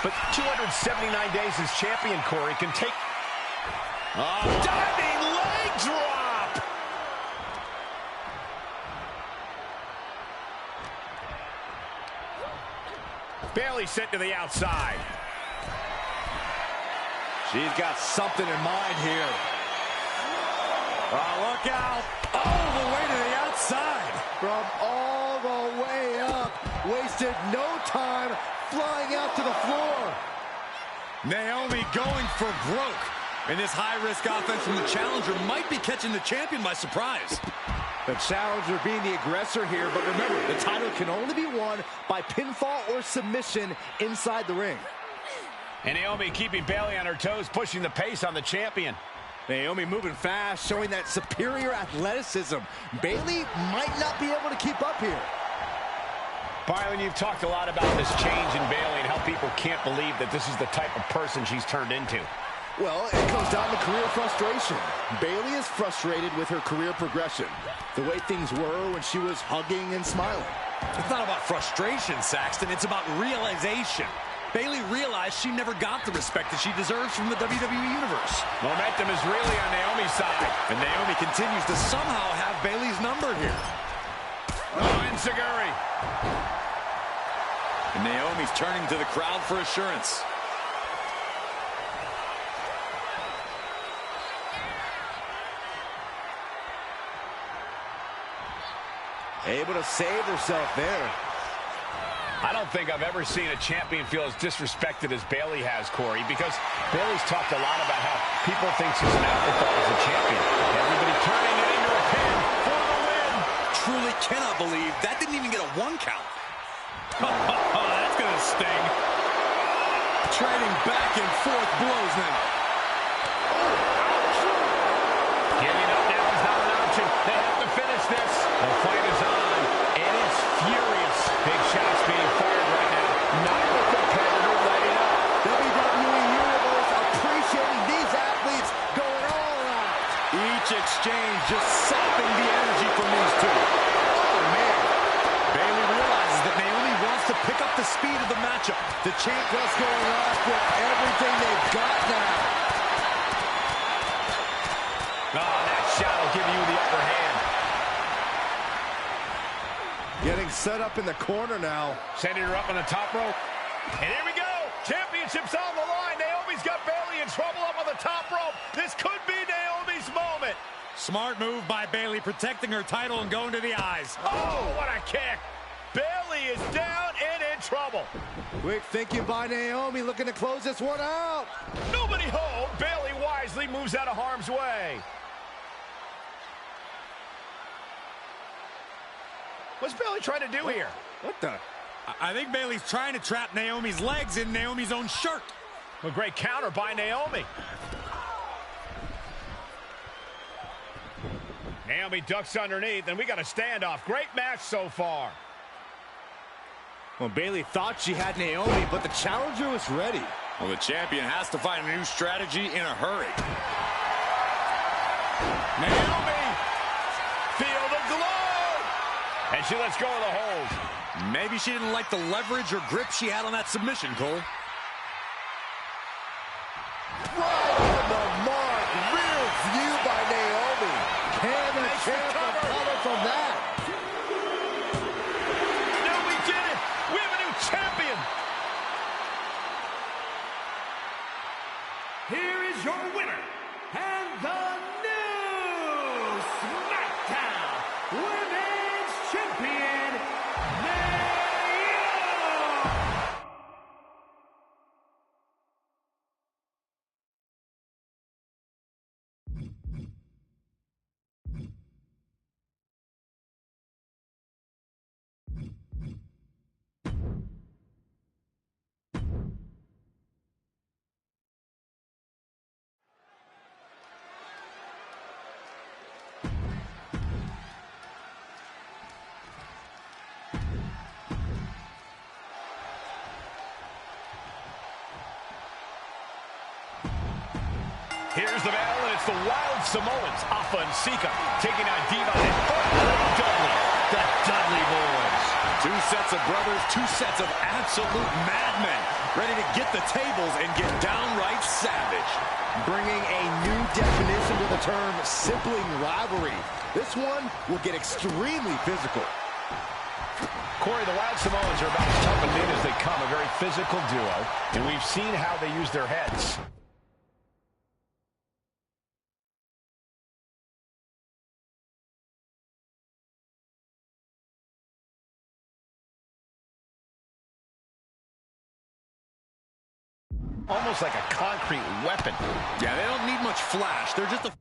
But 279 days as champion, Corey, can take... diving leg drop! Bayley sent to the outside. She's got something in mind here. Oh, look out. All the way to the outside. From all the way up. Wasted no time flying out to the floor. Naomi going for broke. And this high-risk offense from the challenger might be catching the champion by surprise. The challenger being the aggressor here, but remember, the title can only be won by pinfall or submission inside the ring. And Naomi keeping Bayley on her toes, pushing the pace on the champion. Naomi moving fast, showing that superior athleticism. Bayley might not be able to keep up here. Byron, you've talked a lot about this change in Bayley and how people can't believe that this is the type of person she's turned into. Well, it comes down to career frustration. Bayley is frustrated with her career progression. The way things were when she was hugging and smiling. It's not about frustration, Saxton. It's about realization. Bayley realized she never got the respect that she deserves from the WWE Universe. Momentum is really on Naomi's side. And Naomi continues to somehow have Bayley's number here. Oh, Enziguri. And Naomi's turning to the crowd for assurance. Able to save herself there. I don't think I've ever seen a champion feel as disrespected as Bayley has, Corey, because Bayley's talked a lot about how people think she's an afterthought as a champion. Everybody turning it into a pin for the win. Truly cannot believe that didn't even get a 1 count. Oh, that's going to sting. Trading back and forth blows now. Giving up now is not an option. They have to finish this. The fight is on, and it's furious. Big shots being fired right now. Neither competitor letting up. WWE Universe appreciating these athletes going all out. Each exchange just sapping the energy from these two. Oh, man. Bayley realizes that Naomi wants to pick up the speed of the matchup. The champ just going off with everything they've got now. Oh, that shot will give you the upper hand. Getting set up in the corner now. Sending her up on the top rope. And here we go. Championship's on the line. Naomi's got Bayley in trouble up on the top rope. This could be Naomi's moment. Smart move by Bayley, protecting her title and going to the eyes. Oh, what a kick. Bayley is down and in trouble. Quick thinking by Naomi, looking to close this one out. Nobody home. Bayley wisely moves out of harm's way. What's Bayley trying to do here? What the? I think Bayley's trying to trap Naomi's legs in Naomi's own shirt. A great counter by Naomi. Naomi ducks underneath, and we got a standoff. Great match so far. Well, Bayley thought she had Naomi, but the challenger was ready. Well, the champion has to find a new strategy in a hurry. Naomi! Feel the glow! And she lets go of the hold. Maybe she didn't like the leverage or grip she had on that submission, Cole. Right on the mark. Real view by Naomi. Can the champ recover from that? No, we did it! We have a new champion! Here is your winner, and the new Here's the battle, and it's the Wild Samoans, Alpha and Sika, taking on Diva and Dudley, the Dudley Boys. Two sets of brothers, two sets of absolute madmen, ready to get the tables and get downright savage. Bringing a new definition to the term sibling rivalry. This one will get extremely physical. Corey, the Wild Samoans are about as tough and mean as they come, a very physical duo, and we've seen how they use their heads. Almost like a concrete weapon. Yeah, they don't need much flash. They're just a...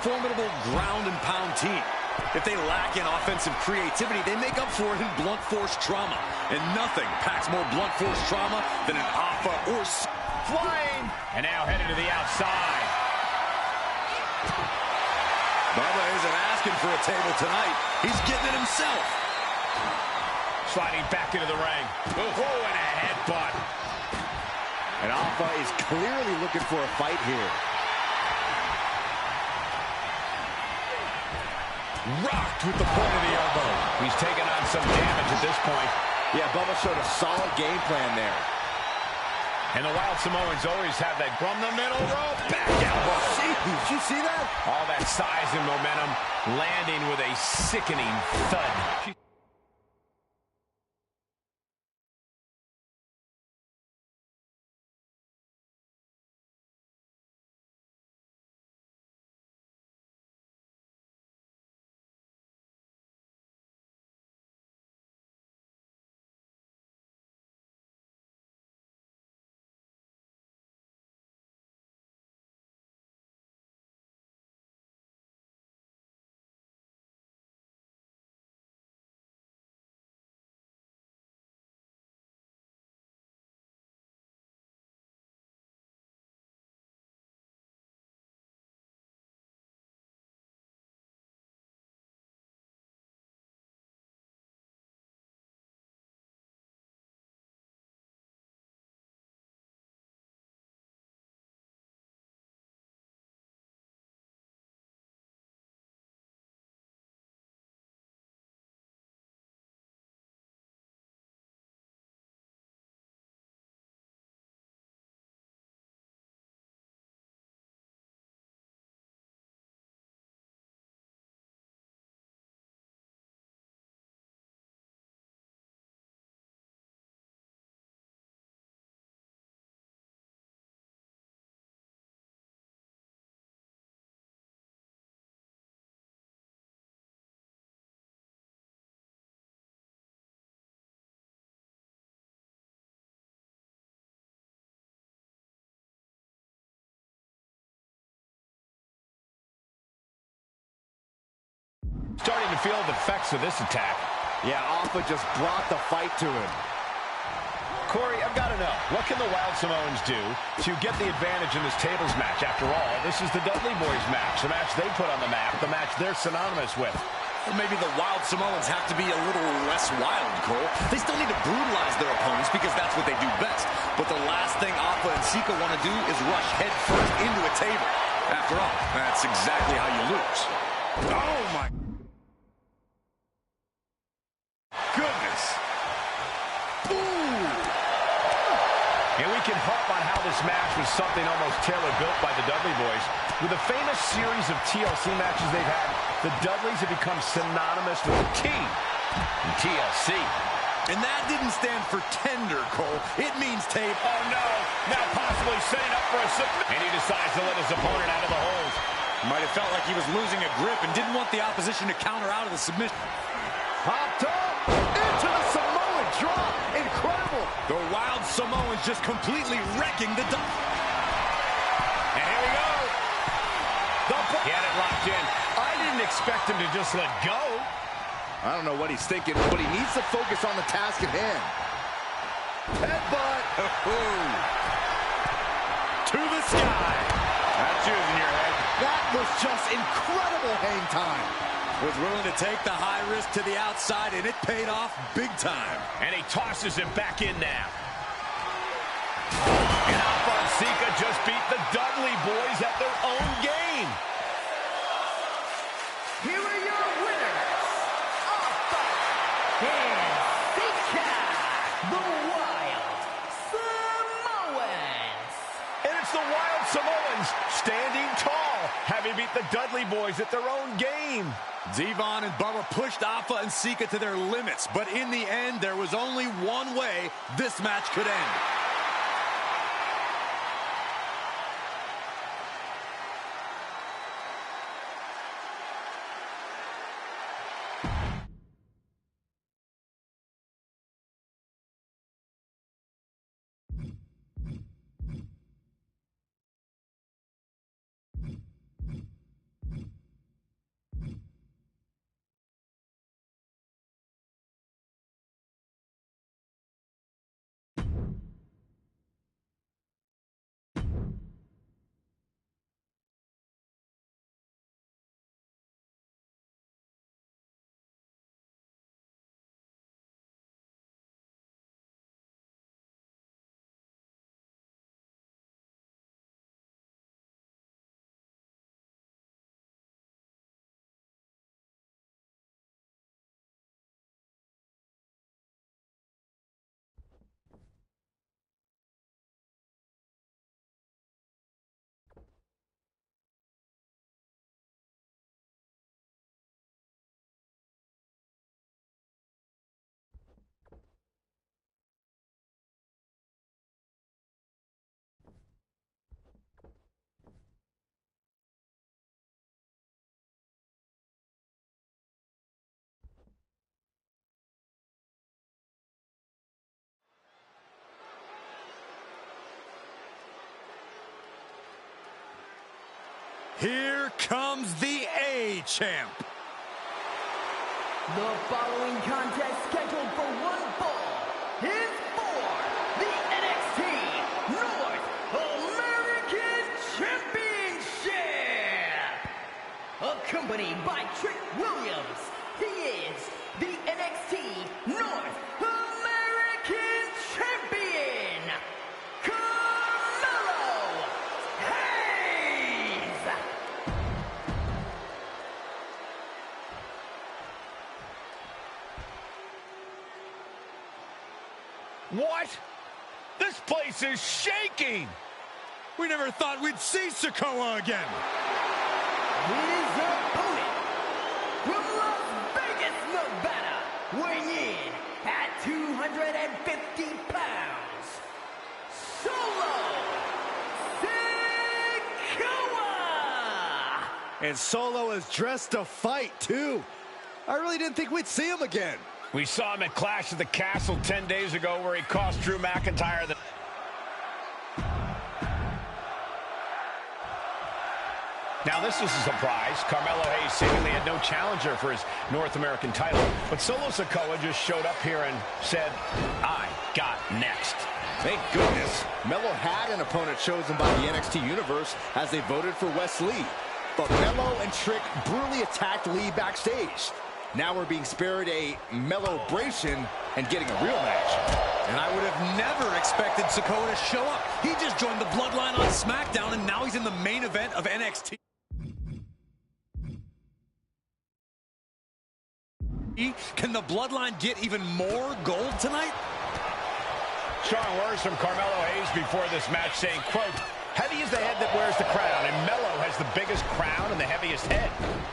formidable ground and pound team. If they lack in offensive creativity, they make up for it in blunt force trauma. And nothing packs more blunt force trauma than an Alpha or... Flying! And now headed to the outside. Bubba isn't asking for a table tonight. He's getting it himself. Sliding back into the ring. Oh, and a headbutt. And Alpha is clearly looking for a fight here. Rocked with the point of the elbow. He's taking on some damage at this point. Yeah, Bubba showed a solid game plan there. And the Wild Samoans always have that from the middle rope. Back elbow. Did you see that? All that size and momentum landing with a sickening thud. Starting to feel the effects of this attack. Yeah, Alpha just brought the fight to him. Corey, I've got to know, what can the Wild Samoans do to get the advantage in this tables match? After all, this is the Dudley Boys match, the match they put on the map, the match they're synonymous with. Or maybe the Wild Samoans have to be a little less wild, Cole. They still need to brutalize their opponents because that's what they do best. But the last thing Alpha and Sika want to do is rush headfirst into a table. After all, that's exactly how you lose. Oh, my goodness. Ooh. And we can harp on how this match was something almost tailor-built by the Dudley Boys. With a famous series of TLC matches they've had, the Dudleys have become synonymous with the T in TLC. And that didn't stand for tender, Cole. It means tape. Oh, no. Now possibly setting up for a submission. And he decides to let his opponent out of the hold. Might have felt like he was losing a grip and didn't want the opposition to counter out of the submission. Popped up into the Samoan drop. Incredible. The Wild Samoans just completely wrecking the dump. And here we go. He had it locked in. I didn't expect him to just let go. I don't know what he's thinking, but he needs to focus on the task at hand. Headbutt. To the sky. That's using your head. That was just incredible hang time. Was willing to take the high risk to the outside, and it paid off big time. And he tosses him back in now. And Alpha and Sika just beat the Dudley boys at their own game. Here are your winners, Alpha and Sika, the Wild Samoans. And it's the Wild Samoans standing tall, having beat the Dudley boys at their own game. Devon and Bubba pushed Alpha and Sika to their limits, but in the end, there was only one way this match could end. Here comes the A-Champ. The following contest scheduled for one fall is for the NXT North American Championship. Accompanied by Trick Williams, he is the NXT North American Champion, Carmelo Hayes. What? This place is shaking. We never thought we'd see Sikoa again. His opponent from Las Vegas, Nevada, weighing in at 250 pounds, Solo Sikoa. And Solo is dressed to fight, too. I really didn't think we'd see him again. We saw him at Clash at the Castle 10 days ago where he cost Drew McIntyre the... Now, this is a surprise. Carmelo Hayes seemingly had no challenger for his North American title, but Solo Sikoa just showed up here and said, I got next. Thank goodness. Melo had an opponent chosen by the NXT Universe as they voted for Wes Lee. But Melo and Trick brutally attacked Lee backstage. Now we're being spared a Melo-bration and getting a real match. And I would have never expected Sikoa to show up. He just joined the Bloodline on SmackDown, and now he's in the main event of NXT. Can the Bloodline get even more gold tonight? Strong words from Carmelo Hayes before this match saying, quote, heavy is the head that wears the crown, and Melo has the biggest crown and the heaviest head.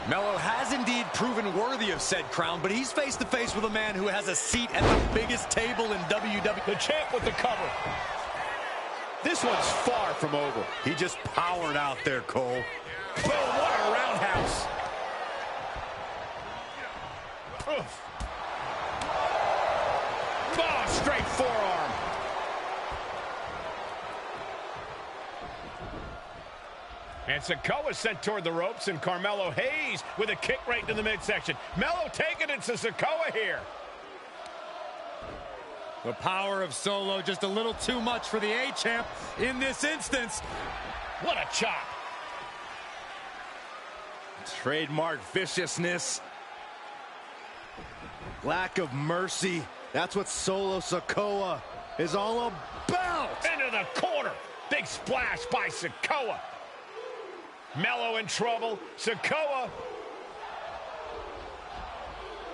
Melo has indeed proven worthy of said crown, but he's face to face with a man who has a seat at the biggest table in WWE. The champ with the cover. This one's far from over. He just powered out there, Cole. Boom, what a roundhouse. Oof. Oh, straight forearm. And Sikoa sent toward the ropes, and Carmelo Hayes with a kick right to the midsection. Melo taking it to Sikoa here. The power of Solo just a little too much for the A-Champ in this instance. What a chop. Trademark viciousness. Lack of mercy. That's what Solo Sikoa is all about. Into the corner. Big splash by Sikoa. Melo in trouble. Sikoa.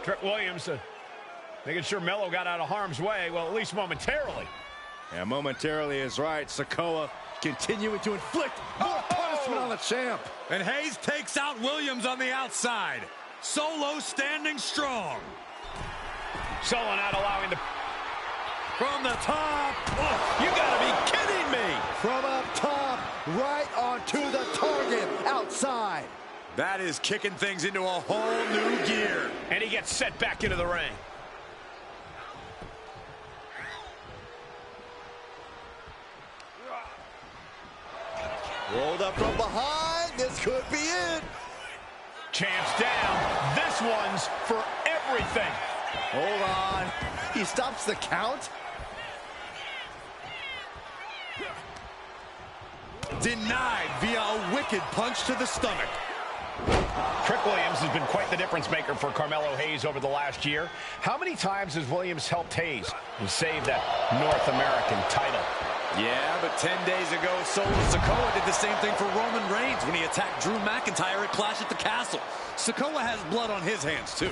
Trick Williams making sure Melo got out of harm's way. Well, at least momentarily. Yeah, momentarily is right. Sikoa continuing to inflict more punishment on the champ. And Hayes takes out Williams on the outside. Solo standing strong. Solo not allowing the... From the top. Oh, you gotta be kidding me. From up top, right onto the target, outside. That is kicking things into a whole new gear. And he gets set back into the ring. Rolled up from behind. This could be it. Champ's down. This one's for everything. Hold on. He stops the count. Denied via a wicked punch to the stomach. Trick Williams has been quite the difference maker for Carmelo Hayes over the last year. How many times has Williams helped Hayes to save that North American title? Yeah, but 10 days ago, Solo Sikoa did the same thing for Roman Reigns when he attacked Drew McIntyre at Clash at the Castle. Sikoa has blood on his hands, too.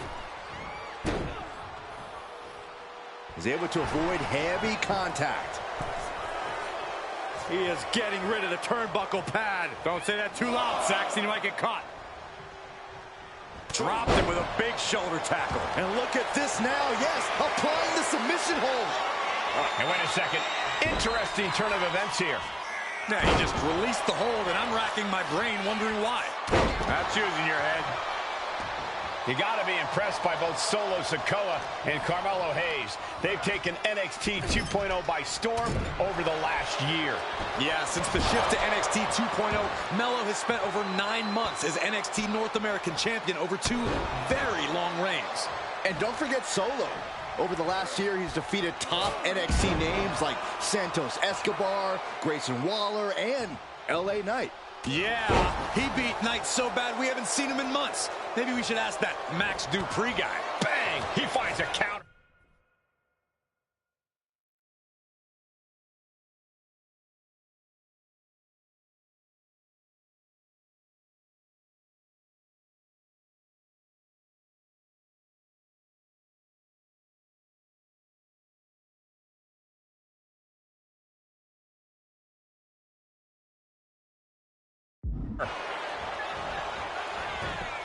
He's able to avoid heavy contact. He is getting rid of the turnbuckle pad. Don't say that too loud, Saxon. You might get caught. Dropped him with a big shoulder tackle. And look at this now. Yes, applying the submission hold. And wait a second. Interesting turn of events here. Now, he just released the hold, and I'm racking my brain wondering why. That's using your head. You got to be impressed by both Solo Sikoa and Carmelo Hayes. They've taken NXT 2.0 by storm over the last year. Yeah, since the shift to NXT 2.0, Melo has spent over 9 months as NXT North American Champion over 2 very long reigns. And don't forget Solo. Over the last year, he's defeated top NXT names like Santos Escobar, Grayson Waller, and LA Knight. Yeah, he beat Knight so bad we haven't seen him in months. Maybe we should ask that Max Dupree guy. Bang! He finds a counter.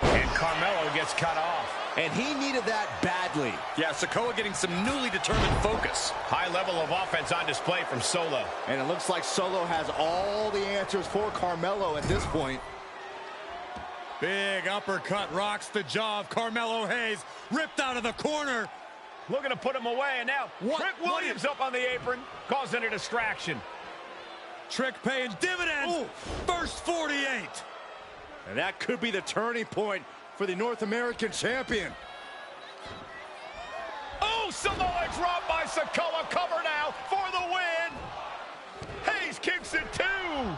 And Carmelo gets cut off. And he needed that badly. Yeah, Sikoa getting some newly determined focus. High level of offense on display from Solo. And it looks like Solo has all the answers for Carmelo at this point. Big uppercut rocks the jaw of Carmelo Hayes. Ripped out of the corner. Looking to put him away, and now Trick Williams up on the apron, causing a distraction. Trick paying dividends. Ooh. First 48. And that could be the turning point for the North American champion. Oh, Samoa drop by Sikoa. Cover now for the win. Hayes kicks it too.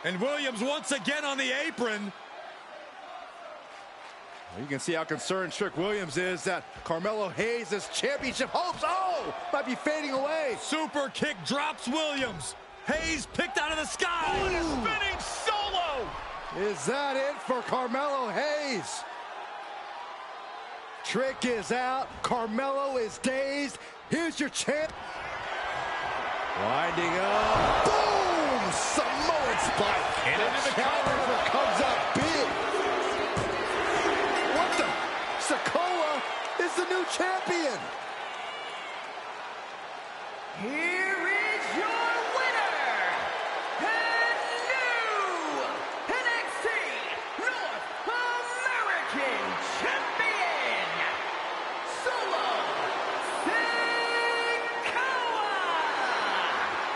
And Williams once again on the apron. You can see how concerned Trick Williams is that Carmelo Hayes' championship hopes, might be fading away. Super kick drops Williams. Hayes picked out of the sky. Oh, and a spinning Solo. Is that it for Carmelo Hayes? Trick is out. Carmelo is dazed. Here's your champ. Winding up. Boom! Samoa forward spike. And into the challenger comes up big. What the? Sikoa is the new champion. Here is your winner, and new NXT North American Champion, Solo Sikoa!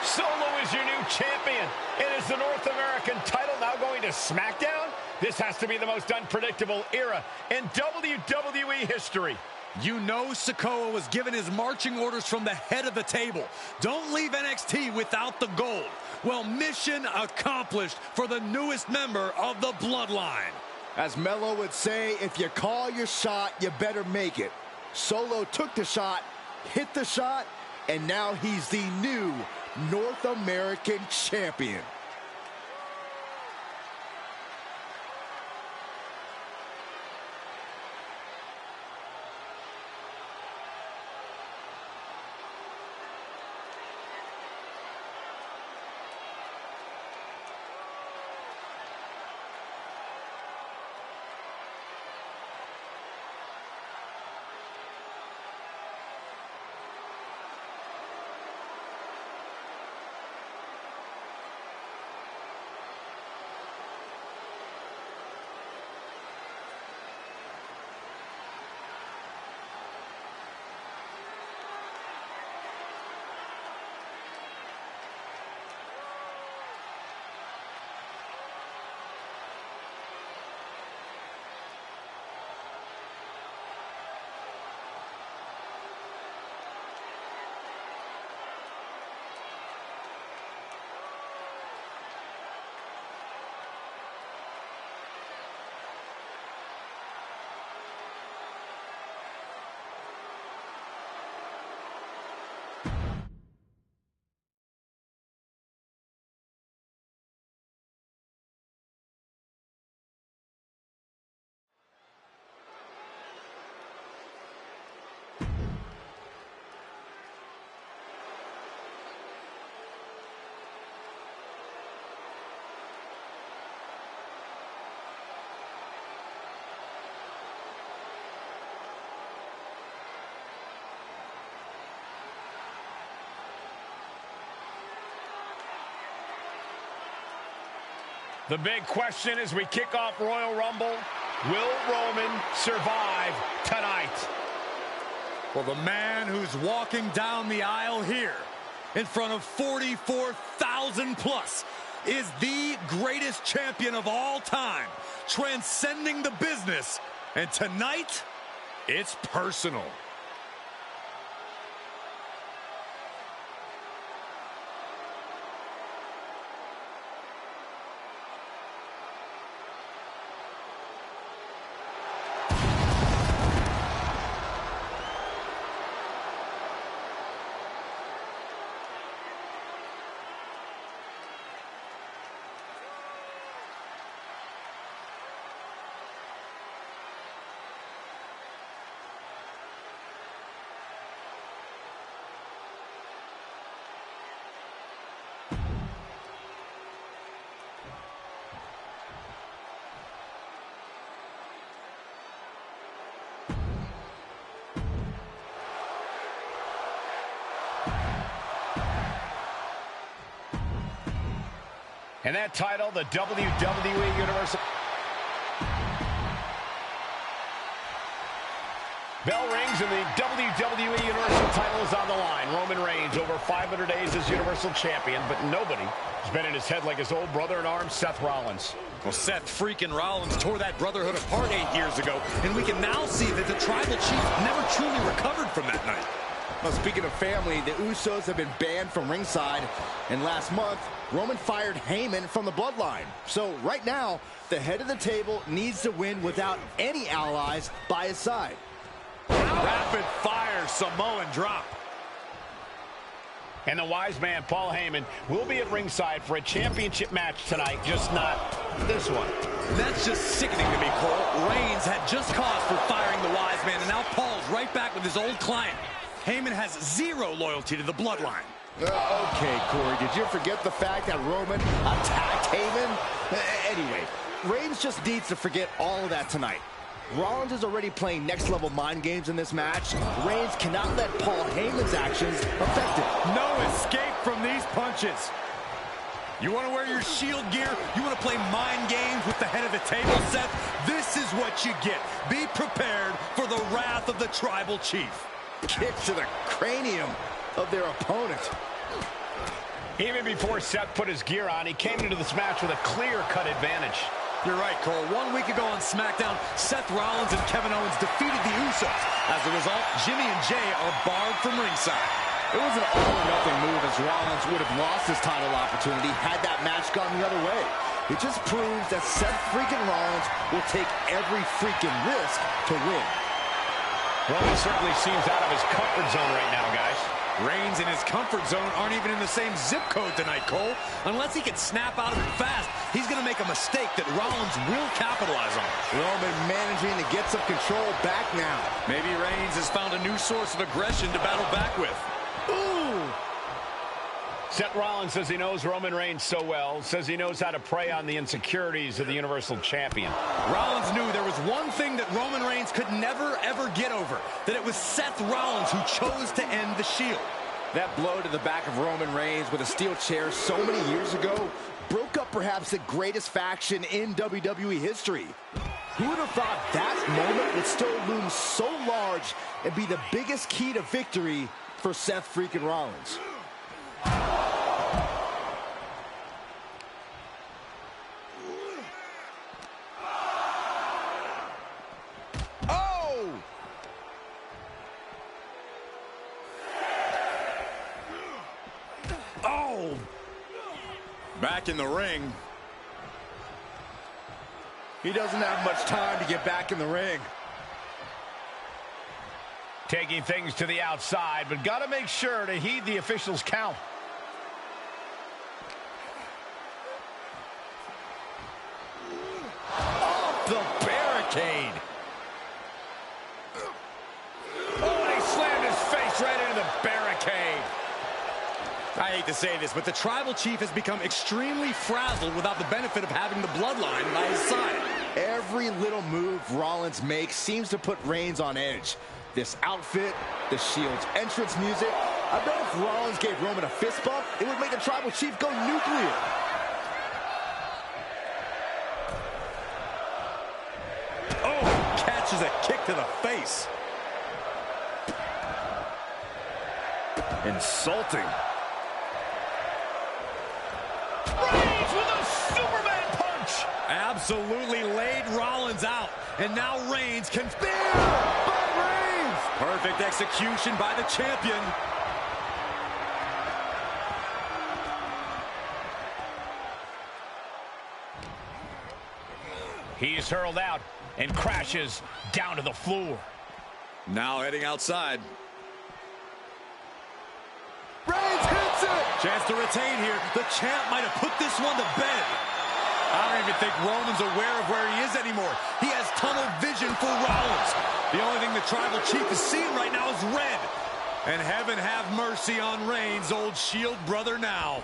Solo is your new champion. And is the North American title now going to SmackDown? This has to be the most unpredictable era in WWE history. You know Sikoa was given his marching orders from the head of the table. Don't leave NXT without the gold. Well, mission accomplished for the newest member of the Bloodline. As Mello would say, if you call your shot, you better make it. Solo took the shot, hit the shot, and now he's the new North American champion. The big question as we kick off Royal Rumble, will Roman survive tonight? Well, the man who's walking down the aisle here in front of 44,000 plus is the greatest champion of all time, transcending the business. And tonight, it's personal. And that title, the WWE Universal. Bell rings and the WWE Universal title is on the line. Roman Reigns over 500 days as Universal Champion, but nobody has been in his head like his old brother-in-arms, Seth Rollins. Well, Seth freaking Rollins tore that brotherhood apart 8 years ago, and we can now see that the Tribal Chief never truly recovered from that night. Well, speaking of family, the Usos have been banned from ringside, and last month, Roman fired Heyman from the Bloodline. So right now, the head of the table needs to win without any allies by his side. Rapid fire Samoan drop. And the wise man, Paul Heyman, will be at ringside for a championship match tonight, just not this one. That's just sickening to me, Cole. Reigns had just cause for firing the wise man, and now Paul's right back with his old client. Heyman has zero loyalty to the Bloodline. Okay, Corey, did you forget the fact that Roman attacked Heyman? Anyway, Reigns just needs to forget all of that tonight. Rollins is already playing next-level mind games in this match. Reigns cannot let Paul Heyman's actions affect him. No escape from these punches. You want to wear your Shield gear? You want to play mind games with the head of the table, Seth? This is what you get. Be prepared for the wrath of the Tribal Chief. Kick to the cranium of their opponent. Even before Seth put his gear on, he came into this match with a clear-cut advantage. You're right, Cole. 1 week ago on SmackDown, Seth Rollins and Kevin Owens defeated the Usos. As a result, Jimmy and Jay are barred from ringside. It was an all-or-nothing move, as Rollins would have lost his title opportunity had that match gone the other way. It just proves that Seth freaking Rollins will take every freaking risk to win. Well, he certainly seems out of his comfort zone right now, guys. Reigns and his comfort zone aren't even in the same zip code tonight, Cole. Unless he can snap out of it fast, he's going to make a mistake that Rollins will capitalize on. Roman managing to get some control back now. Maybe Reigns has found a new source of aggression to battle back with. Ooh! Seth Rollins says he knows Roman Reigns so well, says he knows how to prey on the insecurities of the Universal Champion. Rollins knew there was one thing that Roman Reigns could never, ever get over, that it was Seth Rollins who chose to end the Shield. That blow to the back of Roman Reigns with a steel chair so many years ago broke up perhaps the greatest faction in WWE history. Who would have thought that moment would still loom so large and be the biggest key to victory for Seth freaking Rollins? Back in the ring. He doesn't have much time to get back in the ring. Taking things to the outside, but got to make sure to heed the officials' count. Off the barricade. Oh, and he slammed his face right into the barricade. I hate to say this, but the Tribal Chief has become extremely frazzled without the benefit of having the bloodline by his side. Every little move Rollins makes seems to put Reigns on edge. This outfit, the Shield's entrance music. I bet if Rollins gave Roman a fist bump, it would make the Tribal Chief go nuclear. Oh, catches a kick to the face. Insulting. Reigns with a Superman punch. Absolutely laid Rollins out. And now Reigns can... by Reigns! Perfect execution by the champion. He's hurled out and crashes down to the floor. Now heading outside. Reigns hits it! Chance to retain here. The champ might have put this one to bed. I don't even think Roman's aware of where he is anymore. He has tunnel vision for Rollins. The only thing the Tribal Chief is seeing right now is red. And heaven have mercy on Reigns, old Shield brother now.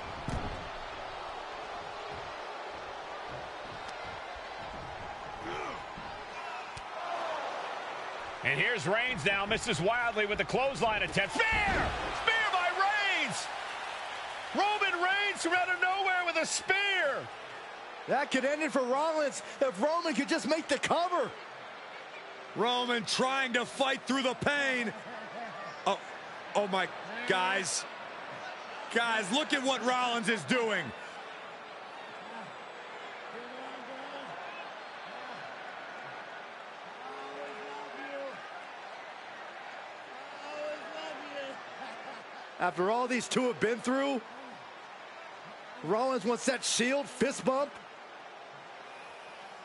And here's Reigns now, misses wildly with the clothesline attempt. Spear! Spear by Reigns! Roman Reigns from out of nowhere with a spear! That could end it for Rollins if Roman could just make the cover. Roman trying to fight through the pain. Oh my, guys. Guys, look at what Rollins is doing. After all these two have been through, Rollins wants that Shield fist bump.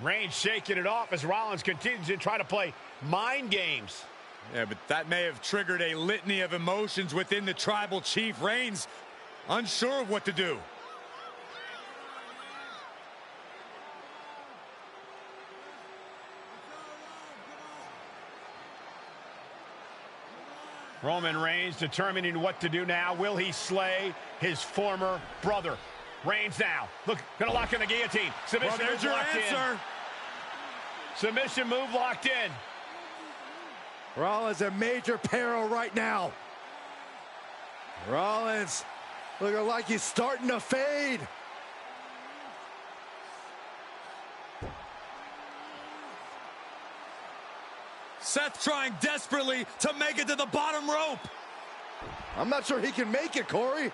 Reigns shaking it off as Rollins continues to try to play mind games. Yeah, but that may have triggered a litany of emotions within the Tribal Chief. Reigns unsure of what to do. Roman Reigns determining what to do now. Will he slay his former brother? Reigns now. Look, gonna lock in the guillotine. Submission well, there's move your locked answer. in. Submission move locked in. Rollins in major peril right now. Rollins looking like he's starting to fade. Seth trying desperately to make it to the bottom rope. I'm not sure he can make it, Corey.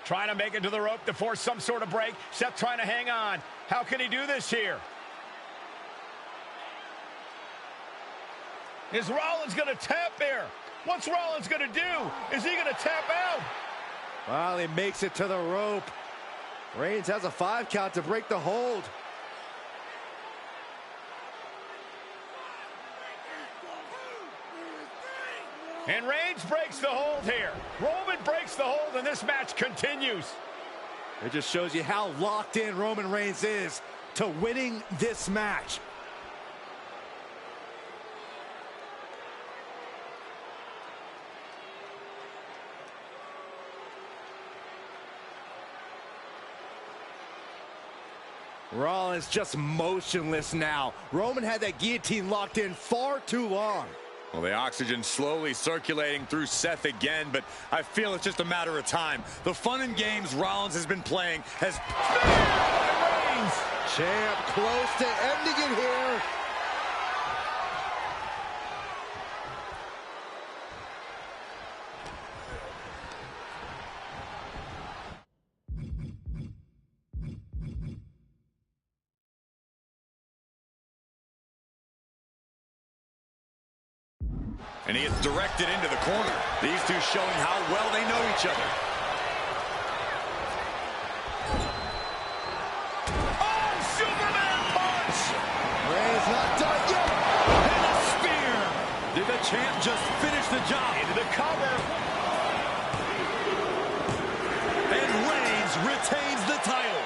Trying to make it to the rope to force some sort of break. Seth trying to hang on. How can he do this here? Is Rollins going to tap here? What's Rollins going to do? Is he going to tap out? Well, he makes it to the rope. Reigns has a 5 count to break the hold. And Reigns breaks the hold here. Roman breaks the hold, and this match continues. It just shows you how locked in Roman Reigns is to winning this match. Rollins just motionless now. Roman had that guillotine locked in far too long. Well, the oxygen slowly circulating through Seth again, but I feel it's just a matter of time. The fun and games Rollins has been playing has... Champ close to ending it here. And he gets directed into the corner. These two showing how well they know each other. Oh, Superman punch! Reigns not done yet. And a spear. Did the champ just finish the job? Into the cover. And Reigns retains the title.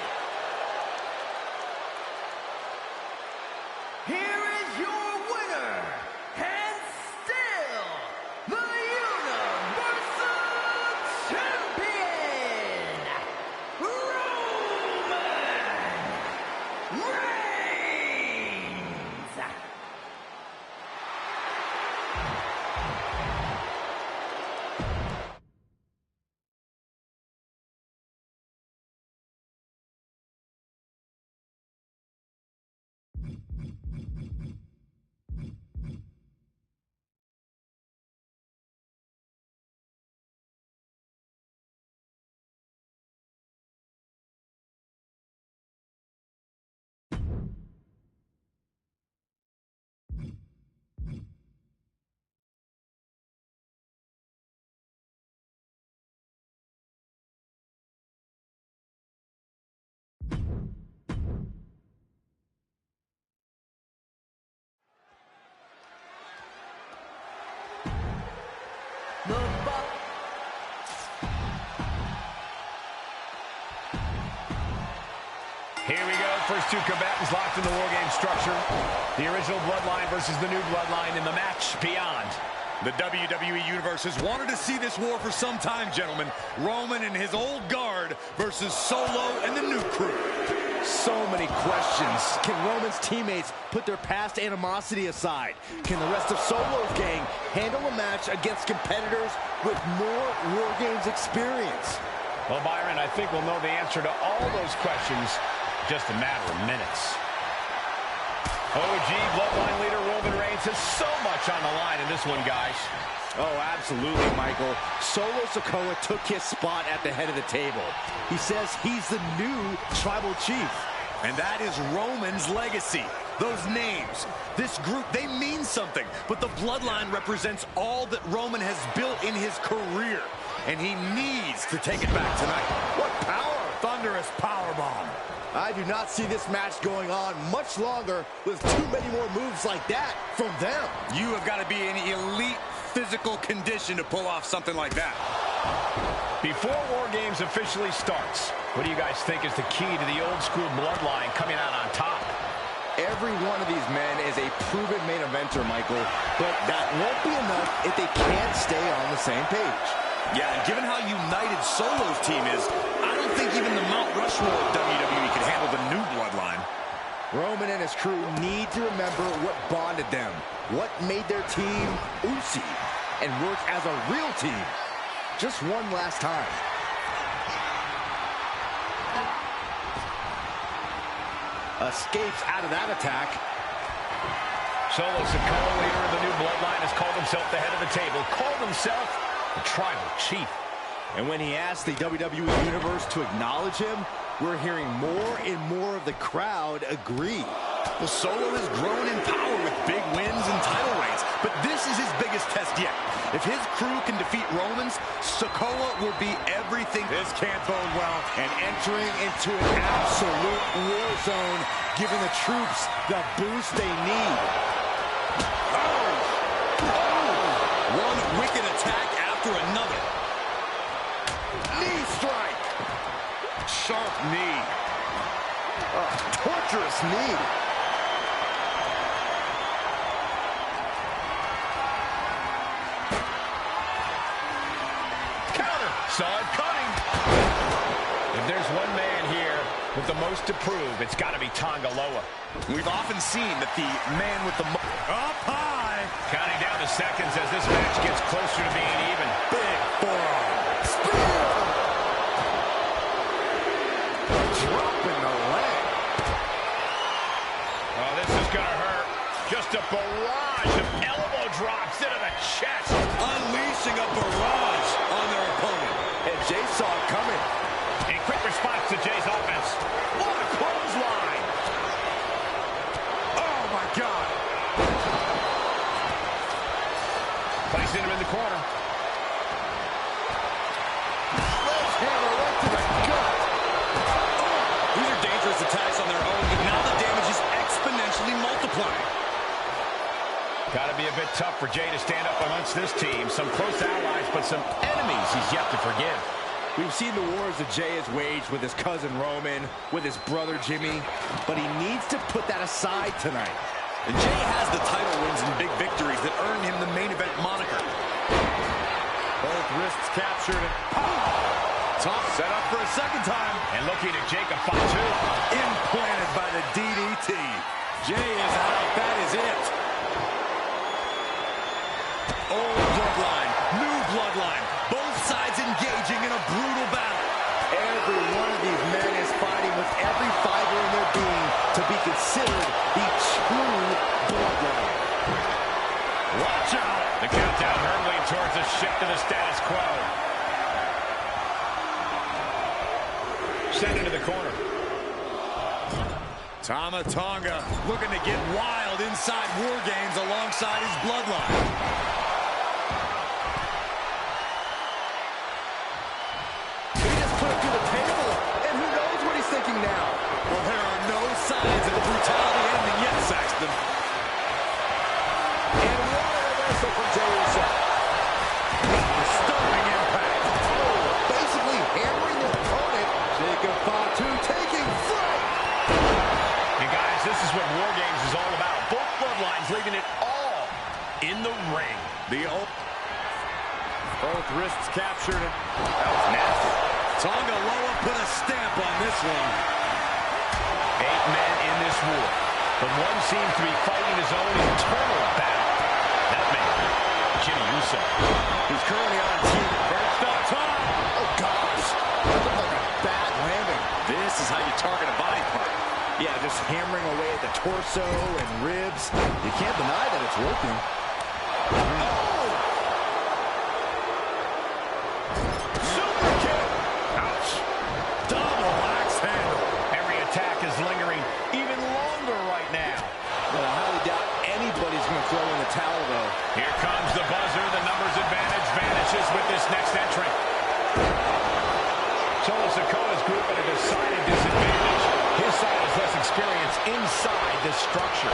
Here is your winner, and still the Universal Champion, Roman Reigns. Here we go. First two combatants locked in the War Game structure. The original Bloodline versus the new Bloodline in the match beyond. The WWE Universe has wanted to see this war for some time, gentlemen. Roman and his old guard versus Solo and the new crew. So many questions. Can Roman's teammates put their past animosity aside? Can the rest of Solo's gang handle a match against competitors with more War Games experience? Well, Byron, I think we'll know the answer to all those questions in just a matter of minutes. OG Bloodline leader Roman Reigns has so much on the line in this one, guys. Oh, absolutely, Michael. Solo Sikoa took his spot at the head of the table. He says he's the new tribal chief. And that is Roman's legacy. Those names, this group, they mean something. But the Bloodline represents all that Roman has built in his career. And he needs to take it back tonight. What power! Thunderous powerbomb. I do not see this match going on much longer with too many more moves like that from them. You have got to be in elite physical condition to pull off something like that. Before War Games officially starts, what do you guys think is the key to the old school Bloodline coming out on top? Every one of these men is a proven main eventer, Michael, but that won't be enough if they can't stay on the same page. Yeah, and given how united Solo's team is, I don't think even the Mount Rushmore of WWE could handle the new bloodline. Roman and his crew need to remember what bonded them, what made their team oozy, and work as a real team. Just one last time. Escapes out of that attack. Solo Sikoa, leader of the new bloodline, has called himself the head of the table, called himself the tribal chief. And when he asked the WWE Universe to acknowledge him, we're hearing more and more of the crowd agree. Well, Solo has grown in power with big wins and title reigns, but this is his biggest test yet. If his crew can defeat Roman's, Sikoa will be everything. This can't bode well. And entering into an absolute war zone, giving the troops the boost they need. One wicked attack after another. Knee strike. Sharp knee. Torturous knee. Counter. Saw it coming. If there's one man here with the most to prove, it's got to be Tonga Loa. We've often seen that the man with the up high. Counting down the seconds as this match gets closer to being even. Big forearm. Spear. Dropping the leg. Oh, this is going to hurt. Just a barrage of elbow drops into the chest. Unleashing a barrage on their opponent. And Jay saw it coming. A quick response to Jay's offense. What a clothesline. Oh, my God. Placing him in the corner. Hammer right to the gut. These are dangerous attacks on their own, but now the damage is exponentially multiplying. Got to be a bit tough for Jay to stand up amongst this team. Some close allies, but some enemies he's yet to forgive. We've seen the wars that Jay has waged with his cousin Roman, with his brother Jimmy, but he needs to put that aside tonight. And Jay has the title wins and big victories that earned him the main event moniker. Both wrists captured and top set up for a second time. And looking at Jacob Fatu. Implanted by the DDT. Jay is out. That is it. Old bloodline, new bloodline, both sides engaging in a brutal battle. Every one of these men is fighting with every fiber in their being to be considered the true bloodline. Watch out. The countdown hurtling towards a shift to the status quo. Sent into the corner. Tama Tonga looking to get wild inside War Games alongside his bloodline. Now. Well, there are no signs of brutality ending yet, Saxton. And what a reversal from Jey Uso. Stunning impact. Basically hammering their opponent. Jacob Fatu taking flight. And guys, this is what War Games is all about. Both bloodlines leaving it all in the ring. Both wrists captured. That was nasty. Tonga Loa put a stamp on this one. 8 men in this war, but one seems to be fighting his own internal battle. That man, Jimmy Uso. He's currently on team. First up top. Oh, gosh. That looked like a bad landing. This is how you target a body part. Yeah, just hammering away at the torso and ribs. You can't deny that it's working. Oh! Super kick. Ouch. Double axe handle. Every attack is lingering even longer right now. Well, I highly doubt anybody's going to throw in the towel, though. Here comes the buzzer. The numbers advantage vanishes with this next entrant. Solo Sikoa's group at a decided disadvantage. His side has less experience inside this structure.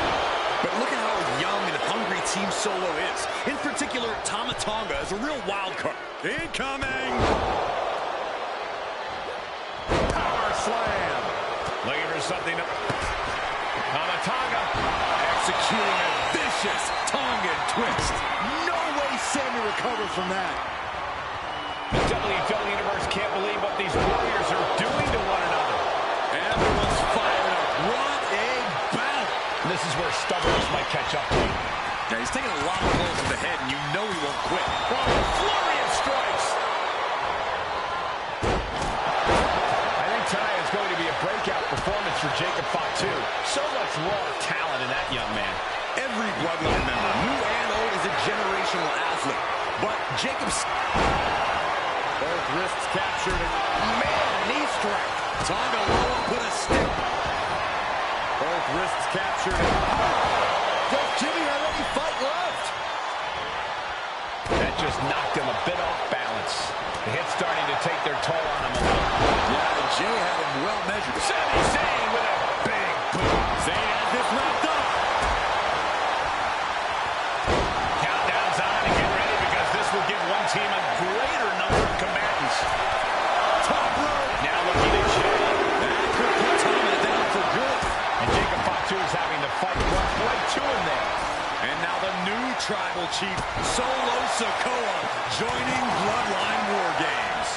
But look at how young and hungry Team Solo is. In particular, Tama Tonga is a real wild card. Incoming! Power slam. Looking for something to... Tamatanga executing a vicious Tongan twist. No way Sammy recovers from that. The WWE Universe can't believe what these warriors are doing to one another. Everyone's fired up. What a battle. This is where stubbornness might catch up to him. Now, he's taking a lot of blows to the head, and you know he won't quit. Oh, a flurry of strikes. I think tonight is going to be a breakout performance for Jacob Fatu. So much raw talent in that young man. Every Bloodline member, new and old, is a generational athlete. But Jacob's... Both wrists captured. Man, knee strike. Tonga low put a stick. Both wrists captured. Does Jimmy have any fight left? That just knocked him a bit off balance. The hit's starting to take their toll on him a little. Yeah, and Jay had him well measured. Sami Zayn with a big boom. Zayn has this wrapped up. Countdown's on and get ready because this will give one team a greater number of combatants. Top rope. Now looking at Jay. That could put Tonga down for good. And Jacob Fatu is having the fight brought right to him there. And now the new tribal chief, Solo Sikoa, joining Bloodline War Games.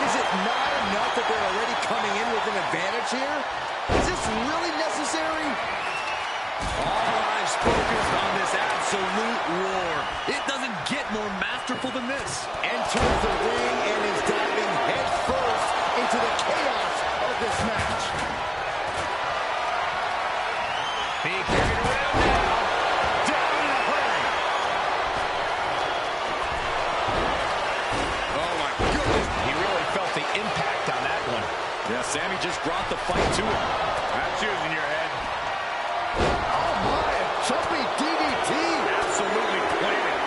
Is it not enough that they're already coming in with an advantage here? Is this really necessary? All eyes focused on this absolute war. It doesn't get more masterful than this. Enters the ring and is diving head first into the chaos of this match. Being carried around now. Down in a hurry. Oh my goodness. He really felt the impact on that one. Yeah, Sammy just brought the fight to him. That's using your head. Oh my, a jumping DDT. Absolutely planted.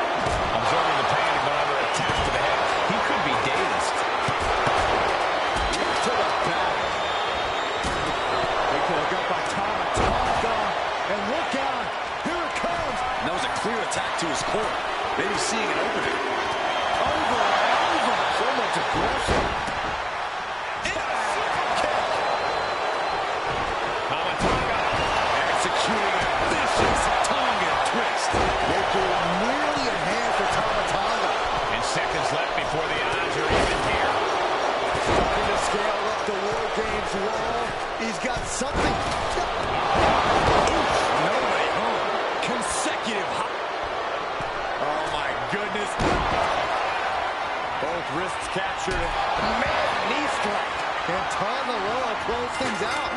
Absorbing the pain of another attack to the head. He could be dazed. To the back. They could have got by Tamatanga. And look out, here it comes. And that was a clear attack to his core. Maybe seeing an opening. Over and over. So much aggression. Tamatanga Executing a vicious Tongan twist. Making nearly a hand for Tamatanga. and seconds left before the odds are even here. Starting to scale up the War Games wall. He's got something. No way home. Consecutive high. Oh my goodness. Both wrists captured. Man, knee strike. And Tonga Loa close things out.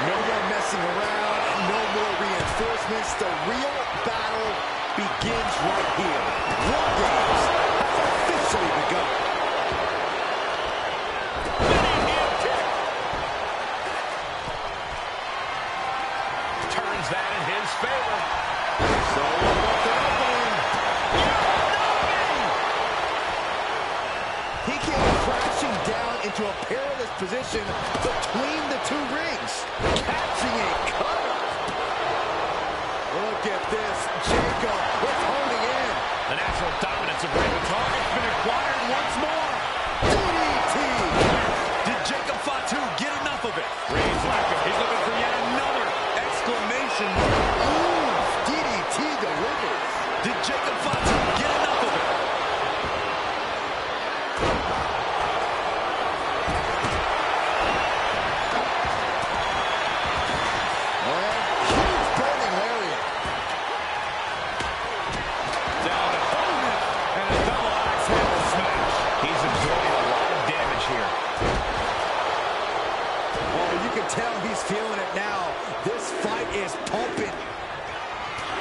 No more messing around. No more reinforcements. The real battle begins right here. War Games has officially begun. Turns that in his favor. So what's the opening? He came crashing down into a perilous position between the two rings, catching a cutter. Look at this, Jacob was holding in. The natural dominance of Ray Target's been acquired once more. DDT. Did Jacob Fatu get enough of it? Reigns He's looking for yet another exclamation mark. Ooh, DDT delivers. Did Jacob Fatu get enough of it? Huge burning lariat. Down opponent and a double axe handle smash. He's absorbing a lot of damage here. Oh, you can tell he's feeling it now. This fight is pumping.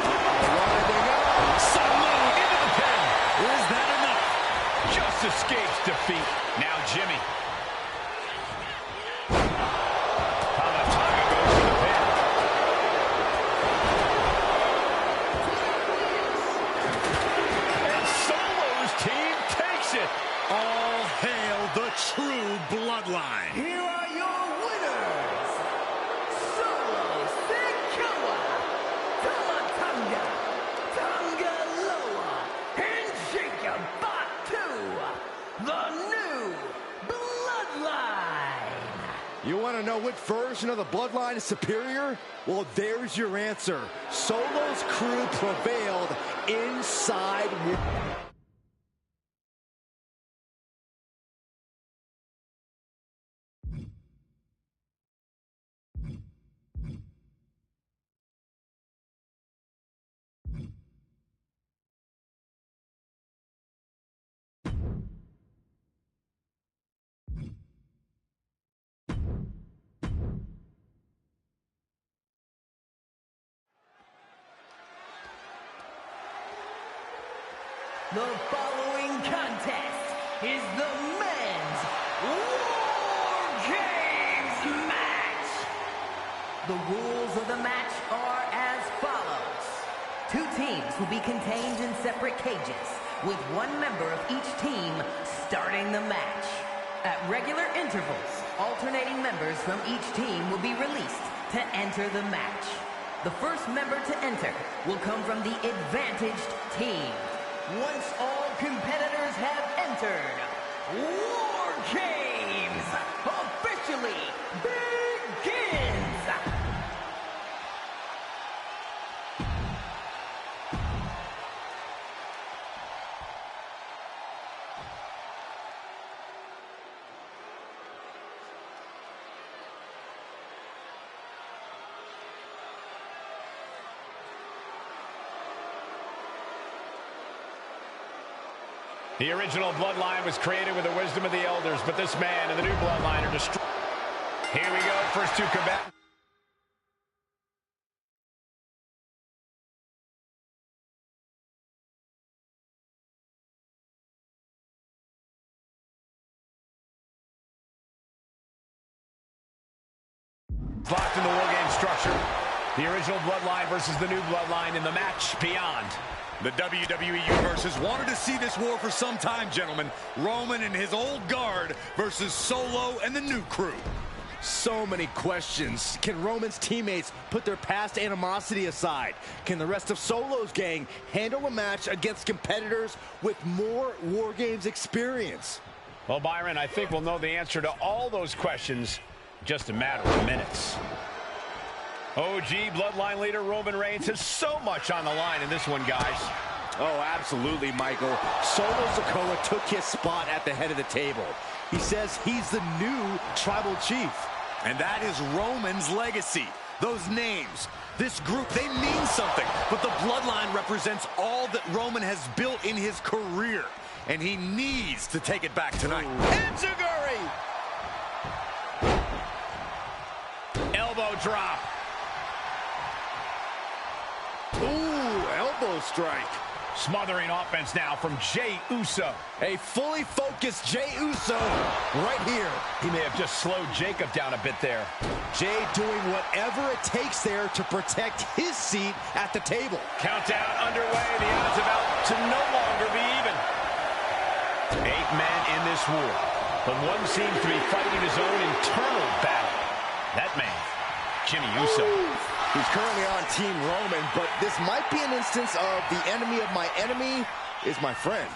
Winding up. Suddenly into the pin. Is that enough? Just escapes defeat. Now Jimmy. Tamatanga goes to the pin. And Solo's team takes it. All hail the true bloodline. Here are your winners, Solo Sikoa, Tamatanga, Tonga Loa, and 2, the new Bloodline. You want to know which version of the Bloodline is superior? Well, there's your answer. Solo's crew prevailed inside. The following contest is the men's War Games match. The rules of the match are as follows. 2 teams will be contained in separate cages, with 1 member of each team starting the match. At regular intervals, alternating members from each team will be released to enter the match. The first member to enter will come from the advantaged team. Once all competitors have entered, War Games officially begins! The original Bloodline was created with the wisdom of the elders, but this man and the new Bloodline are destroyed. Here we go, first 2 combatants. Locked in the War Game structure. The original Bloodline versus the new Bloodline in the match beyond. The WWE Universe has wanted to see this war for some time, gentlemen. Roman and his old guard versus Solo and the new crew. So many questions. Can Roman's teammates put their past animosity aside? Can the rest of Solo's gang handle a match against competitors with more War Games experience? Well, Byron, I think we'll know the answer to all those questions in just a matter of minutes. OG Bloodline leader Roman Reigns has so much on the line in this one, guys. Oh, absolutely, Michael. Solo Sikoa took his spot at the head of the table. He says he's the new tribal chief. And that is Roman's legacy. Those names, this group, they mean something. But the Bloodline represents all that Roman has built in his career. And he needs to take it back tonight. Enziguri! Elbow drop. Ooh, elbow strike. Smothering offense now from Jey Uso. A fully focused Jey Uso right here. He may have just slowed Jacob down a bit there. Jey doing whatever it takes there to protect his seat at the table. Countdown underway. The odds about to no longer be even. 8 men in this war, but one seems to be fighting his own internal battle. That man, Jimmy Uso. He's currently on Team Roman, but this might be an instance of the enemy of my enemy is my friend.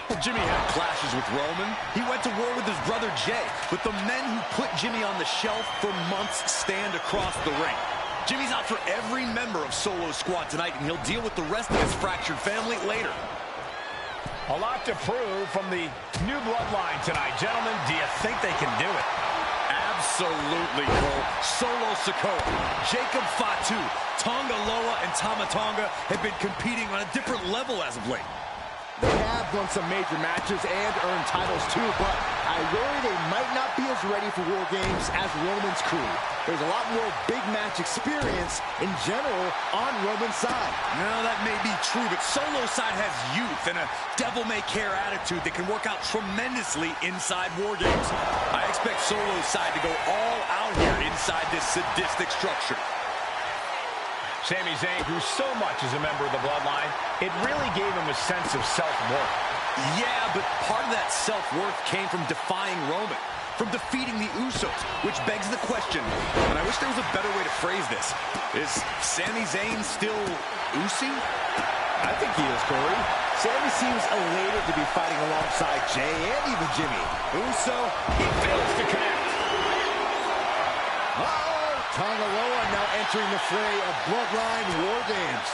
Well, Jimmy had clashes with Roman. He went to war with his brother Jey, but the men who put Jimmy on the shelf for months stand across the ring. Jimmy's out for every member of Solo's squad tonight, and he'll deal with the rest of his fractured family later. A lot to prove from the new Bloodline tonight. Gentlemen, do you think they can do it? Absolutely, Cole. Solo Sikoa, Jacob Fatu, Tonga Loa, and Tama Tonga have been competing on a different level as of late. They have won some major matches and earned titles too, but I worry they might not be as ready for War Games as Roman's crew. There's a lot more big match experience in general on Roman's side. No, that may be true, but Solo's side has youth and a devil-may-care attitude that can work out tremendously inside War Games. I expect Solo's side to go all out here inside this sadistic structure. Sami Zayn grew so much as a member of the Bloodline, it really gave him a sense of self-worth. Yeah, but part of that self-worth came from defying Roman, from defeating the Usos, which begs the question, and I wish there was a better way to phrase this, is Sami Zayn still Usi? I think he is, Corey. Sammy seems elated to be fighting alongside Jay and even Jimmy. Uso, he fails to connect. Uh-oh! Tanga Loa now entering the fray of Bloodline War Games.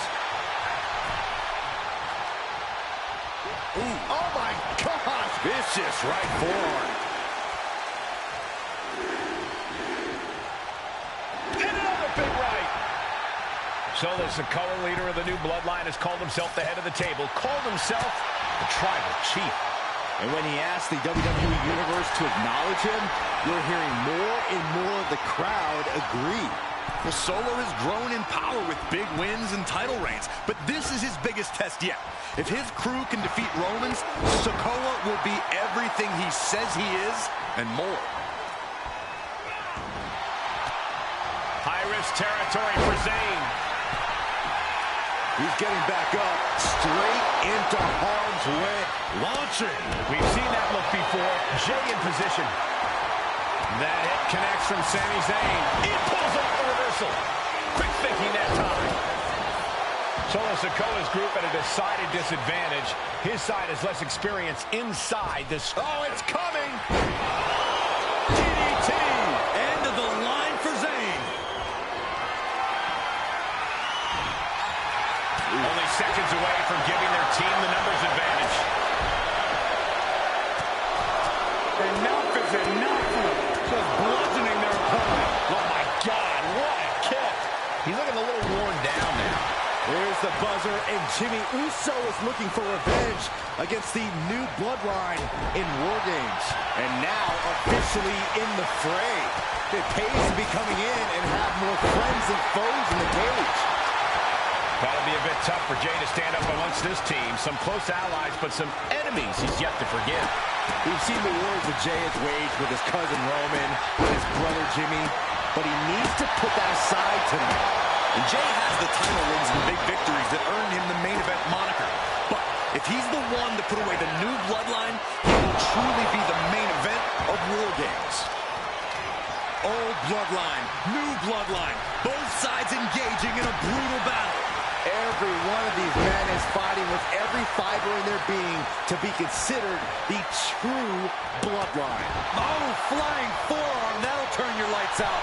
Ooh. Oh my gosh! Vicious right forearm. And another big right. So the Sikoa leader of the new Bloodline has called himself the head of the table, called himself the Tribal Chief. And when he asked the WWE Universe to acknowledge him, you're hearing more and more of the crowd agree. Well, Solo has grown in power with big wins and title reigns, but this is his biggest test yet. If his crew can defeat Romans, Sikoa will be everything he says he is and more. High-risk territory for Zayn. He's getting back up, straight into harm's way. Launching. We've seen that look before. Jay in position. That hit connects from Sami Zayn. He pulls off the reversal. Quick thinking that time. Solo Sikoa's group at a decided disadvantage. His side has less experience inside this. Oh, it's coming! DDT! End of the line for Zayn. Only seconds away from giving their team the numbers advantage. Enough is enough. Just bludgeoning their opponent. Oh my God, what a kick. He's looking a little worn down now. Here's the buzzer, and Jimmy Uso is looking for revenge against the new Bloodline in War Games. And now officially in the fray. It pays to be coming in and have more friends than foes in the cage. That'll be a bit tough for Jay to stand up amongst this team. Some close allies, but some enemies he's yet to forgive. We've seen the wars that Jay has waged with his cousin Roman, with his brother Jimmy, but he needs to put that aside tonight. And Jay has the title wins and big victories that earned him the main event moniker. But if he's the one to put away the new Bloodline, he will truly be the main event of War Games. Old Bloodline, new Bloodline, both sides engaging in a brutal battle. Every one of these men is fighting with every fiber in their being to be considered the true Bloodline. Oh, flying forearm, that'll turn your lights out.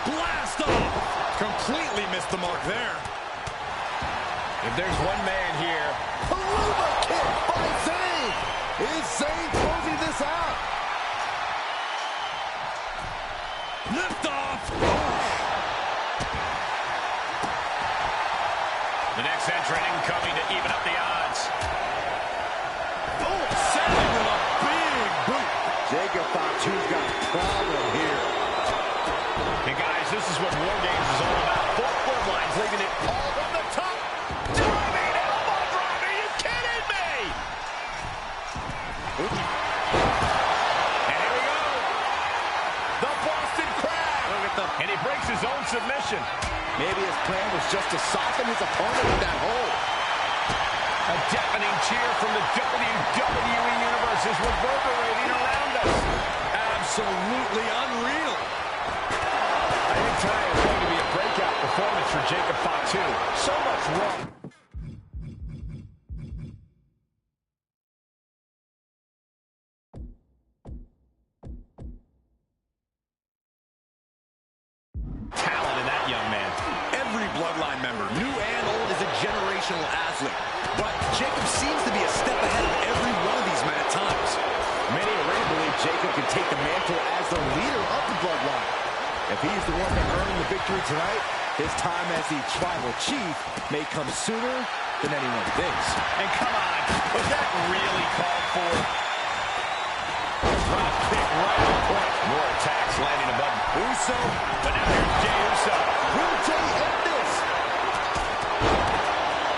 Blast off! Completely missed the mark there. If there's one man here. Haluva kick by Zayn! Is Zayn closing this out? Lift off! The next entrant incoming to even up the odds. Oh, Sammy with a big boot. Jacob Fatu's got a problem here. Hey guys, this is what War Games is all about. Both Bloodlines leaving it all from the top. Diving elbow drop. Are you kidding me? And here we go. The Boston Crab. Look at the... And he breaks his own submission. Maybe his plan was just to soften his opponent with that hold. A deafening cheer from the WWE Universe is reverberating around us. Absolutely unreal. I think tonight is going to be a breakout performance for Jacob Fatu. So much wrong. Talent in that young man. Every Bloodline member, new and old, is a generational athlete. But Jacob seems to be a step ahead of every one of these men at times. Many already believe Jacob can take the mantle as the leader of the Bloodline. If he's the one to earn the victory tonight, his time as the Tribal Chief may come sooner than anyone thinks. And come on, was that really called for? Drop kick right on point. More attacks landing above Uso, but now here's Jey Uso. Will Jey end this?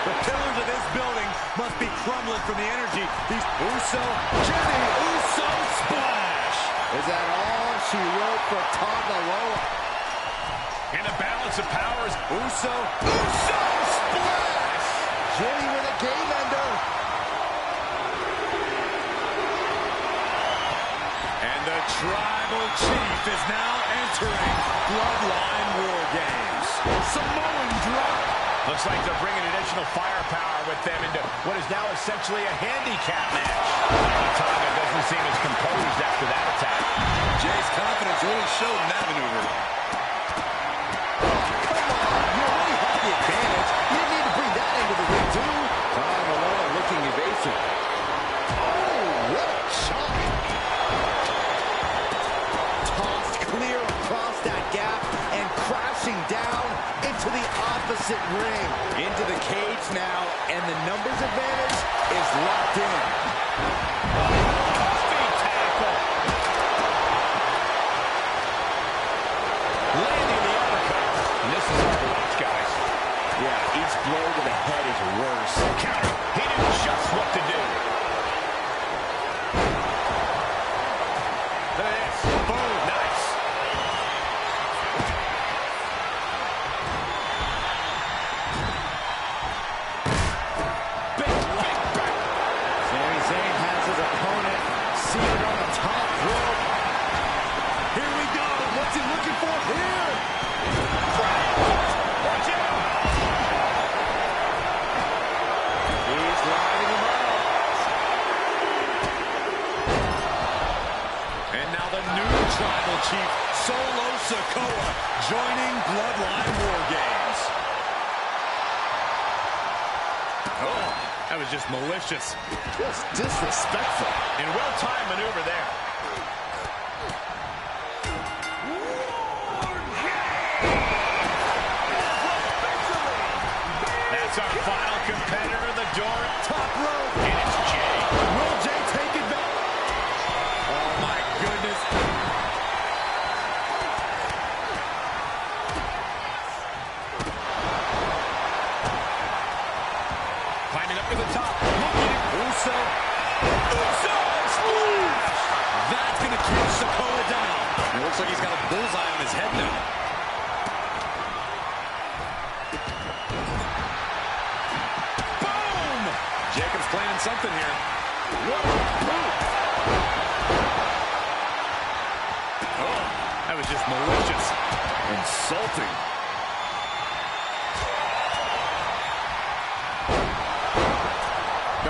The pillars of this building must be crumbling from the energy. These Uso, Jimmy Uso splash. Is that all she wrote for Tanga Loa? And the balance of powers. Uso, Uso splash. Jimmy with a game ender. and the Tribal Chief is now entering Bloodline War Games. Samoan drop. Looks like they're bringing additional firepower with them into what is now essentially a handicap match. Tonga doesn't seem as composed after that attack. Jay's confidence really showed in that maneuver. Come on, you already had the advantage. You didn't need to bring that into the ring, too. Tonga looking evasive. Oh, what a shot. Tossed clear across that gap and crashing down into the opposite ring. Into the cage now, and the numbers advantage is locked in. Feet tackle. Landing the uppercut. And this is hard to watch, guys. Yeah, each blow to the head is worse. Counter. He knew just what to do. Look at this. Boom. Nice. Big back. Sami Zayn has his opponent seated on the top rope. Here we go. What's he looking for here? Watch out. He's lining him up. And now the new tribal chief, Solo Sikoa, joining Bloodline War Games. Oh, that was just malicious. Just disrespectful. And well-timed maneuver there. That's our final competitor, the door at Top rope. and it's Jay. Will Jay take it back? Oh, my goodness. Climbing up to the top. Looking at Uso. Uso splash. That's going to keep Sikoa down. It looks like he's got a bullseye on his head now. Boom! Jacob's planning something here. What a move. Oh, that was just malicious. Insulting.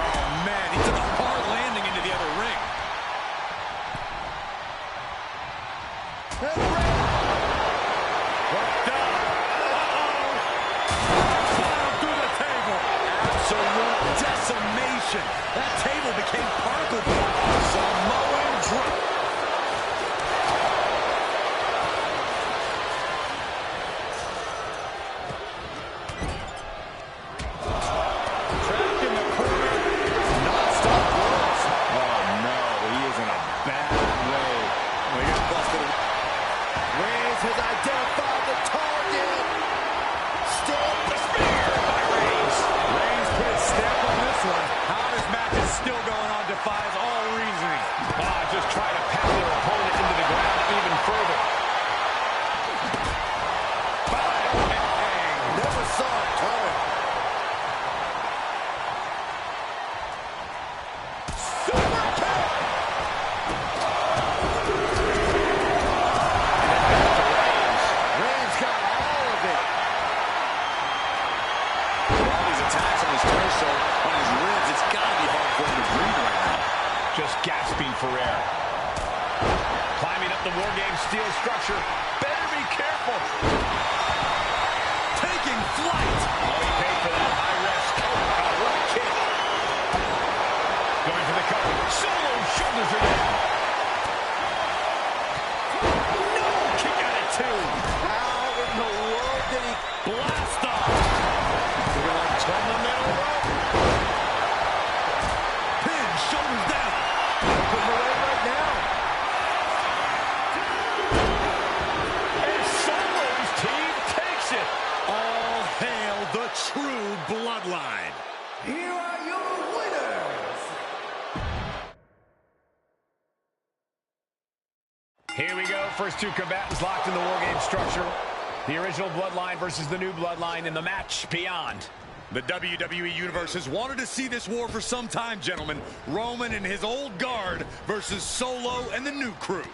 Oh, man, he took a hard landing into the other ring. Hooked up. Down through the table. Absolute decimation. That table became particle board. Samoan drop. Trapped in the corner. Non-stop blows. Oh, no. He is in a bad way. We got busted. Reigns has identified the target. Still the spear by Reigns. Reigns put his stamp on this one. How this match is still going on defies all reasoning. Just try to pound their opponent into the ground even further. Bang! never saw it coming. Super kick. Reigns got all of it. All these attacks on his torso, on his ribs, it's got to be hard for him to breathe right now. Just gasping for air. Climbing up the War Games steel structure. Better be careful. Taking flight. Oh, he paid for that high risk. Oh, what a kick. Going for the cover. Solo's shoulders are down. No, kick out at two. How in the world did he Blast off. We're going to turn the middle rope. Pin, shoulders down. put him away right now? And Solo's team takes it. All hail the true bloodline. Here are your winners. Here we go. First two combatants locked in the War Game structure. The original Bloodline versus the new Bloodline in the match beyond. The WWE Universe has wanted to see this war for some time, gentlemen. Roman and his old guard versus Solo and the new crew.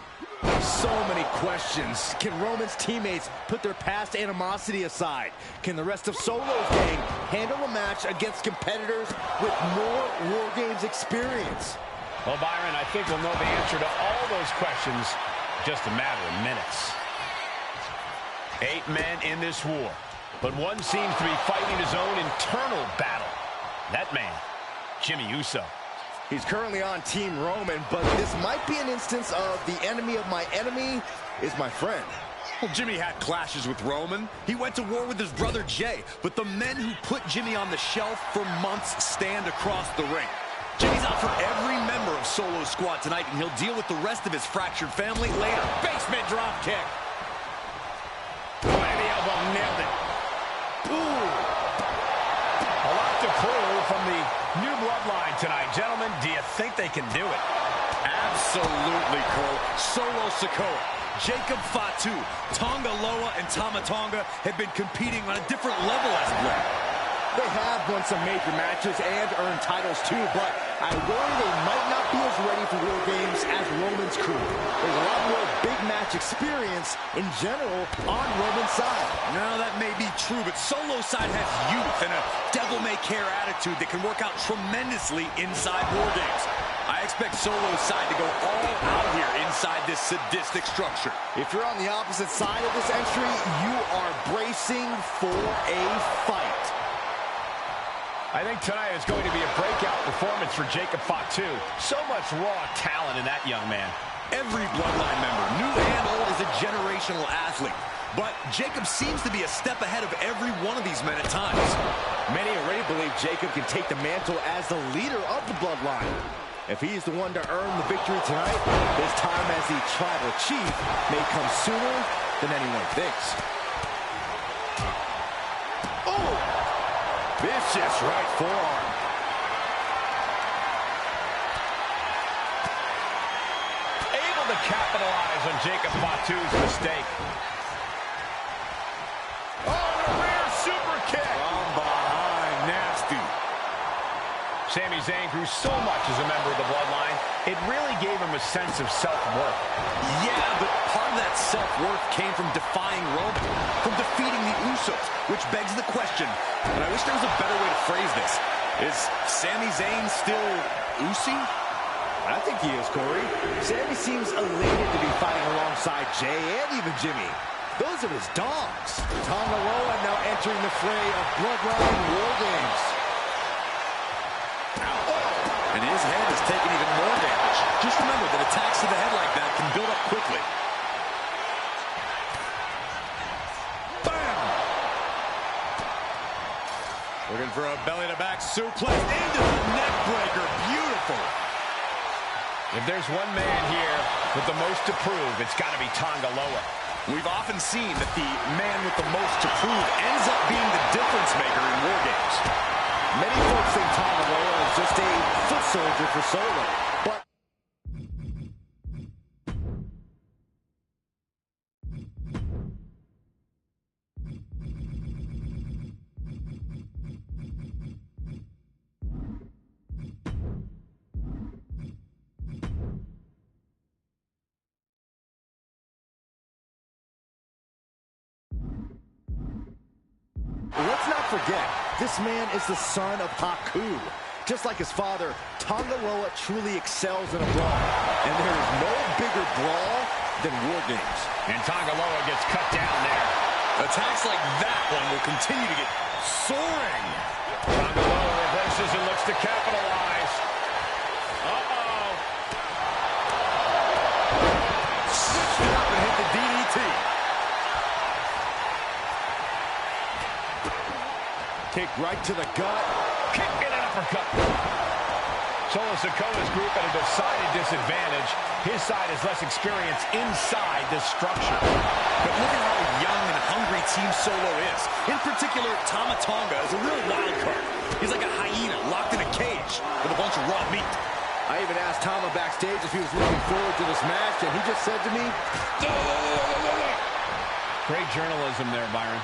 So many questions. Can Roman's teammates put their past animosity aside? Can the rest of Solo's gang handle a match against competitors with more War Games experience? Well, Byron, I think we'll know the answer to all those questions in just a matter of minutes. 8 men in this war, but one seems to be fighting his own internal battle. That man, Jimmy Uso. He's currently on Team Roman, but this might be an instance of the enemy of my enemy is my friend. Well, Jimmy had clashes with Roman. He went to war with his brother Jay, but the men who put Jimmy on the shelf for months stand across the ring. Jimmy's out for every member of Solo's squad tonight, and he'll deal with the rest of his fractured family later. Basement drop kick. Oh, and the elbow nailed it. Ooh. A lot to prove from the new bloodline tonight. Gentlemen, do you think they can do it? Absolutely, Cole. Solo Sikoa, Jacob Fatu, Tonga Loa, and Tama Tonga have been competing on a different level as of late. They have won some major matches and earned titles too, but I worry they might not be as ready for War Games as Roman's crew. There's a lot more big match experience in general on Roman's side. No, that may be true, but Solo's side has youth and a devil-may-care attitude that can work out tremendously inside War Games. I expect Solo's side to go all out here inside this sadistic structure. If you're on the opposite side of this entry, you are bracing for a fight. I think tonight is going to be a breakout performance for Jacob Fatu. So much raw talent in that young man. Every bloodline member, new and old, is a generational athlete. But Jacob seems to be a step ahead of every one of these men at times. Many already believe Jacob can take the mantle as the leader of the bloodline. If he's the one to earn the victory tonight, his time as the tribal chief may come sooner than anyone thinks. Oh! Vicious right forearm. Able to capitalize on Jacob Fatu's mistake. Oh, the rear super kick. From behind, nasty. Sami Zayn grew so much as a member of the bloodline, it really gave him a sense of self-worth. Yeah, but part of that self-worth came from defying Roman, from defeating the Usos, which begs the question, and I wish there was a better way to phrase this. Is Sami Zayn still Usi? I think he is, Corey. Sami seems elated to be fighting alongside Jay and even Jimmy. Those are his dogs. Tonga Loa now entering the fray of Bloodline War Games. And his head is taking even more damage. Just remember that attacks to the head like that can build up quickly. Bam! Looking for a belly-to-back suplex into the neck breaker. Beautiful. If there's one man here with the most to prove, it's got to be Tonga Loa. We've often seen that the man with the most to prove ends up being the difference maker in War Games. Many folks think Tonga Loa is just a foot soldier for Solo, but let's not forget, this man is the son of Haku. Just like his father, Tonga Loa truly excels in a brawl. And there is no bigger brawl than War Games. And Tonga Loa gets cut down there. Attacks like that one will continue to get soaring. Tonga Loa reverses and looks to capitalize. Uh-oh. Switched it up and hit the DDT. Kick right to the gut. Kick and an uppercut. Solo Sikoa's group at a decided disadvantage. His side has less experience inside this structure. But look at how young and hungry Team Solo is. In particular, Tama Tonga is a real wild card. He's like a hyena locked in a cage with a bunch of raw meat. I even asked Tama backstage if he was looking forward to this match, and he just said to me, Great journalism there, Byron.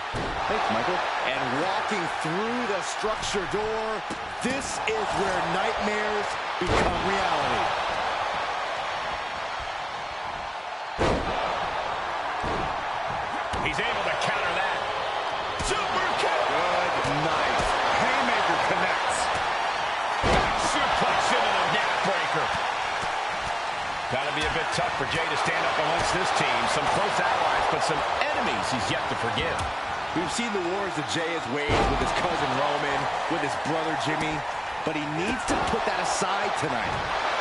thanks, Michael. And walking through the structure door, this is where nightmares become reality. He's able to counter that. Super kick. Good night. Haymaker connects. Back suplex into the neck breaker. Gotta be a bit tough for Jay to stand up amongst this team. Some close allies, but some enemies he's yet to forgive. We've seen the wars that Jay has waged with his cousin Roman, with his brother Jimmy, but he needs to put that aside tonight.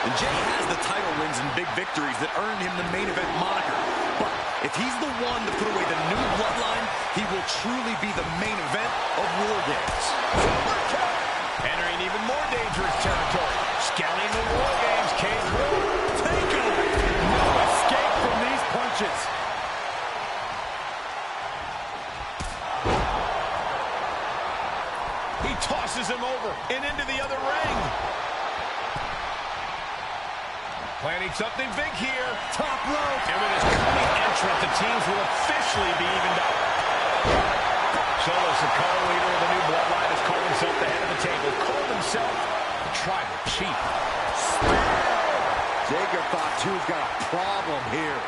And Jay has the title wins and big victories that earned him the main event moniker. But if he's the one to put away the new bloodline, he will truly be the main event of War Games. Entering even more dangerous territory. Scouting the War Games came through. Takeover. No escape from these punches. He tosses him over and into the other ring. Planning something big here. Top rope. And with his coming entrant, the teams will officially be evened up. Solo Sikoa, leader of the new bloodline, has called himself the head of the table. Called himself the tribal chief. Jacob thought two's got a problem here.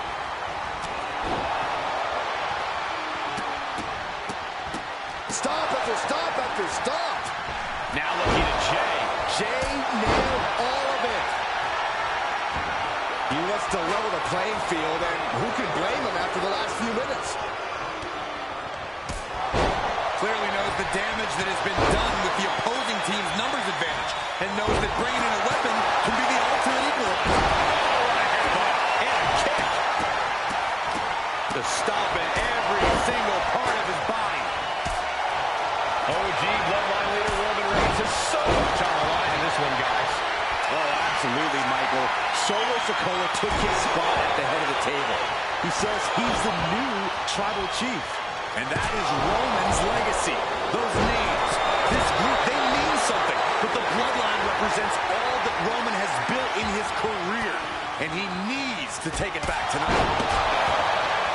Stop after stop after stop. Now looking at Jay. Jay nailed all of it. He wants to level the playing field, and who can blame him after the last few minutes? Clearly knows the damage that has been done with the opposing team's numbers advantage, and knows that bringing in a weapon can be the ultimate equal. And a kick. To stop at every single part of his body. OG bloodline leader Roman Reigns is so much on the line in this one, guys. Oh, absolutely, Michael. Solo Sikoa took his spot at the head of the table. He says he's the new tribal chief. And that is Roman's legacy. Those names, this group, they mean something. But the bloodline represents all that Roman has built in his career. And he needs to take it back tonight.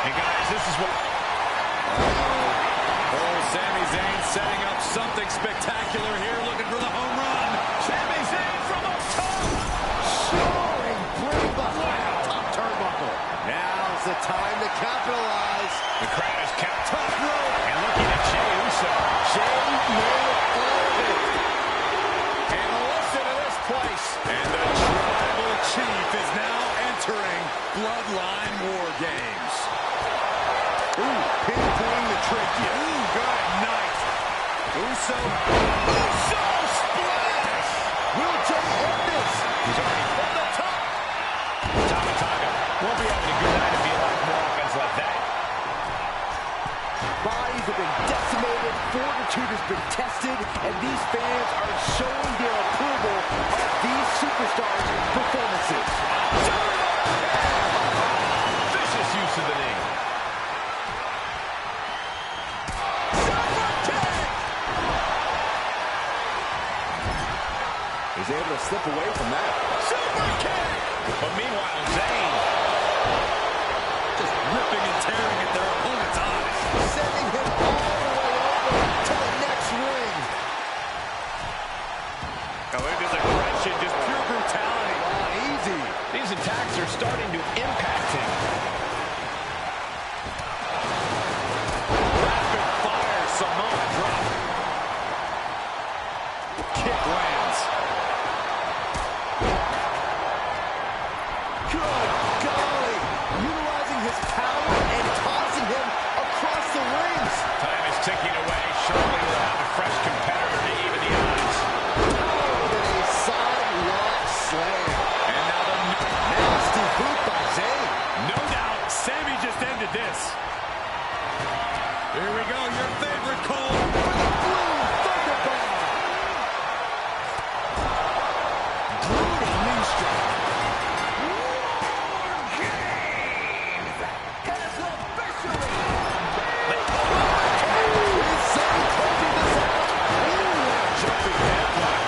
And guys, this is what... Oh, Sami Zayn setting up something spectacular here, looking for the home run. Sami Zayn from up top. Soaring brain buster on the top turnbuckle. Now's the time to capitalize. The crowd is kept top rope. And looking at Jey Uso. Jay nailed all of it. And listen to this place. And the tribal chief is now entering Bloodline War Games. Ooh, pinpointing the trachea. Ooh, good night. Uso splash. Will Jay hit this? He's already from the top. Tonga won't be having a good night if he allows more offense like that. Bodies have been decimated, fortitude has been tested, and these fans are showing their approval of these superstars' performances. Vicious use of the knee. He's able to slip away from that. Super kick! But meanwhile, Zayn just ripping and tearing at their opponent's eyes. Sending him all the way over to the next ring. Oh, look at this aggression, just pure brutality. Easy. These attacks are starting to impact him. Rapid fire Samoa drop. Kick lands. Good golly. Utilizing his power and tossing him across the rings. Time is ticking away. Surely we'll have a fresh competitor to even the odds. Power than a sidewalk slam. And now the Nasty boot by Zayn. no doubt, Sami just ended this. Here we go, your favorite Cole. For the blue Thunderbomb. Brutal knee strike. Is Zayn closing this out? Ooh, jumping headlock.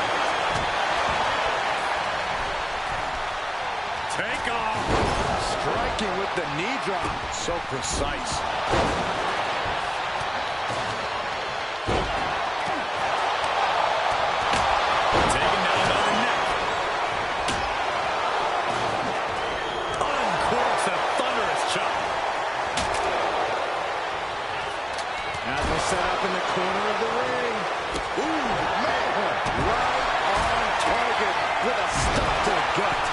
Take off. Striking with the knee drop. So precise. Taken down by the neck. Uncorks a thunderous chop. set up in the corner of the ring. Ooh, man, right on target with a stop to the gut.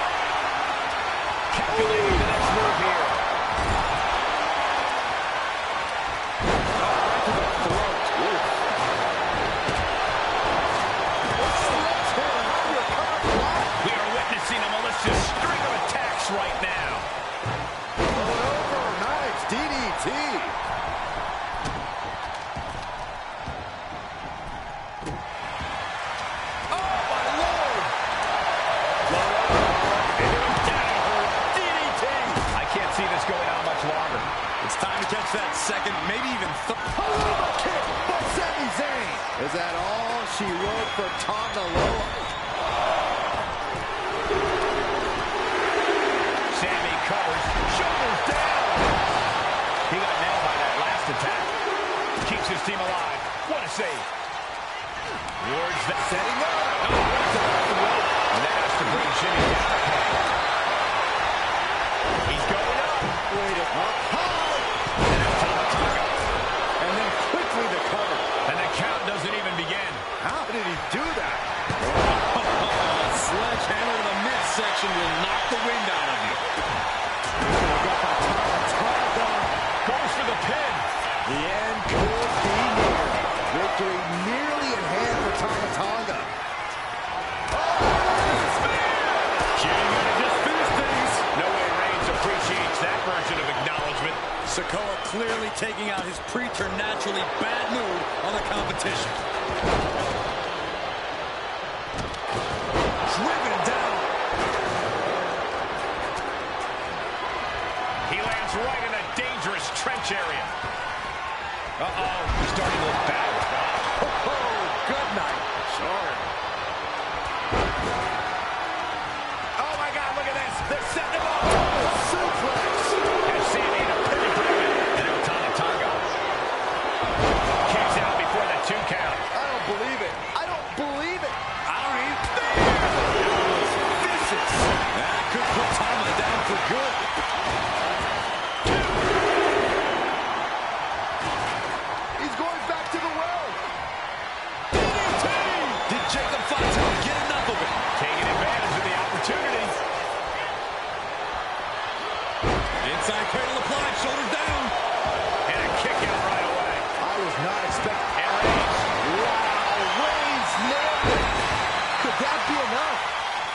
Calculating the next move here. Right to the throat. Ooh. We are witnessing a malicious string of attacks right now. Over, nice DDT. Oh, my Lord. DDT. I can't see this going on much longer. It's time to catch that second, maybe even third. Halluva kick by Sami Zayn. Is that all she wrote for Tonga Loa? Sami covers, shoulders down. He got nailed by that last attack. Keeps his team alive. What a save. Ward's that setting up. Oh, what's about the rope? And that has to bring Jimmy down. He's going up. Wait up high. And now Tonga. And then quickly the cover. And the count doesn't even begin. How did he do that? Sledgehammer to the midsection will knock the wind out of you. Goes for the pin. The end could be near. Victory nearly in hand for Tonga. Jimmy gonna just finish things. No way Reigns appreciates that version of acknowledgement. Sikoa clearly taking out his preternaturally bad mood on the competition. Driven down. He lands right in a dangerous trench area. Uh-oh, he's starting to look bad. Oh, good night. Sorry. Oh my God, look at this. They're setting him up. Suplex. And Sami in a pivot predicament. And now Tonga. Kicks out before the 2 count. I don't believe it. I don't believe it. I don't even think. That was vicious. That could put Tonga down for good. He's going back to the well. DDT! Did Jacob Fatu get enough of it? Taking advantage of the opportunity. Inside cradle applied, shoulders down. And a kick out right away. I was not expecting. And Reigns Wow, Reigns nailed it. Could that be enough?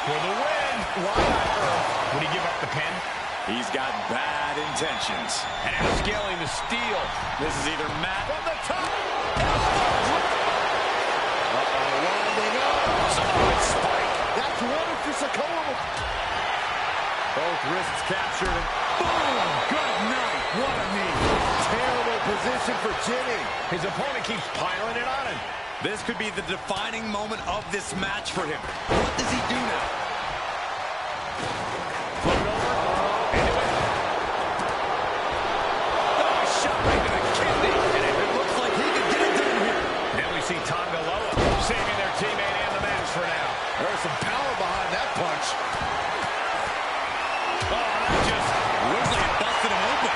for the win. Why on earth? Would he give up the pin? He's got bad intentions. And now scaling the steel. This is either Matt From the top. Winding up. Solid spike. That's one for Sikoa. Both wrists captured. And boom! Good night. What a knee. Terrible position for Jimmy. His opponent keeps piling it on him. This could be the defining moment of this match for him. What does he do now? Float over. Into it. Oh, shot right to the kidney. And it looks like he could get it done here. Now we see Tonga Loa saving their teammate and the match for now. There's some power behind that punch. Oh, that just Looks like it busted him open.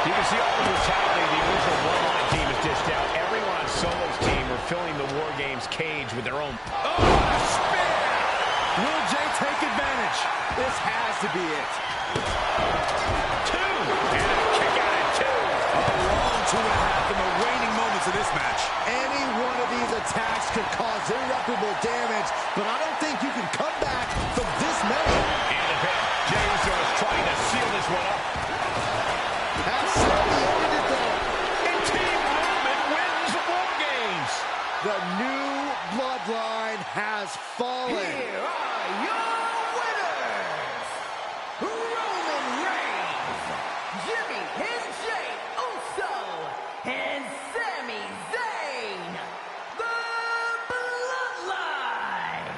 You can see all the brutality the original Bloodline team has dished out. Everyone on Solo's team are filling the War Games cage with their own. Oh, spear! Will Jay take advantage? This has to be it. Two! And a kick out at two. A long 2.5 in the waning moments of this match. Any one of these attacks could cause irreparable damage, but I don't think you can come back from this many. And the pin. Jey Uso is trying to seal this one up. Has Sami ended it though? And Team Roman wins War Games. The new bloodline has fallen. Here are your winners, Roman Reigns, Jimmy and Jey Uso, and Sami Zayn, the Bloodline.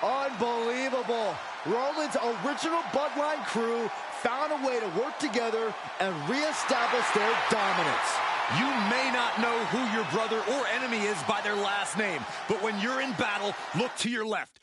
Unbelievable. Roman's original bloodline crew found a way to work together and reestablish their dominance. You may not know who your brother or enemy is by their last name, but when you're in battle, look to your left.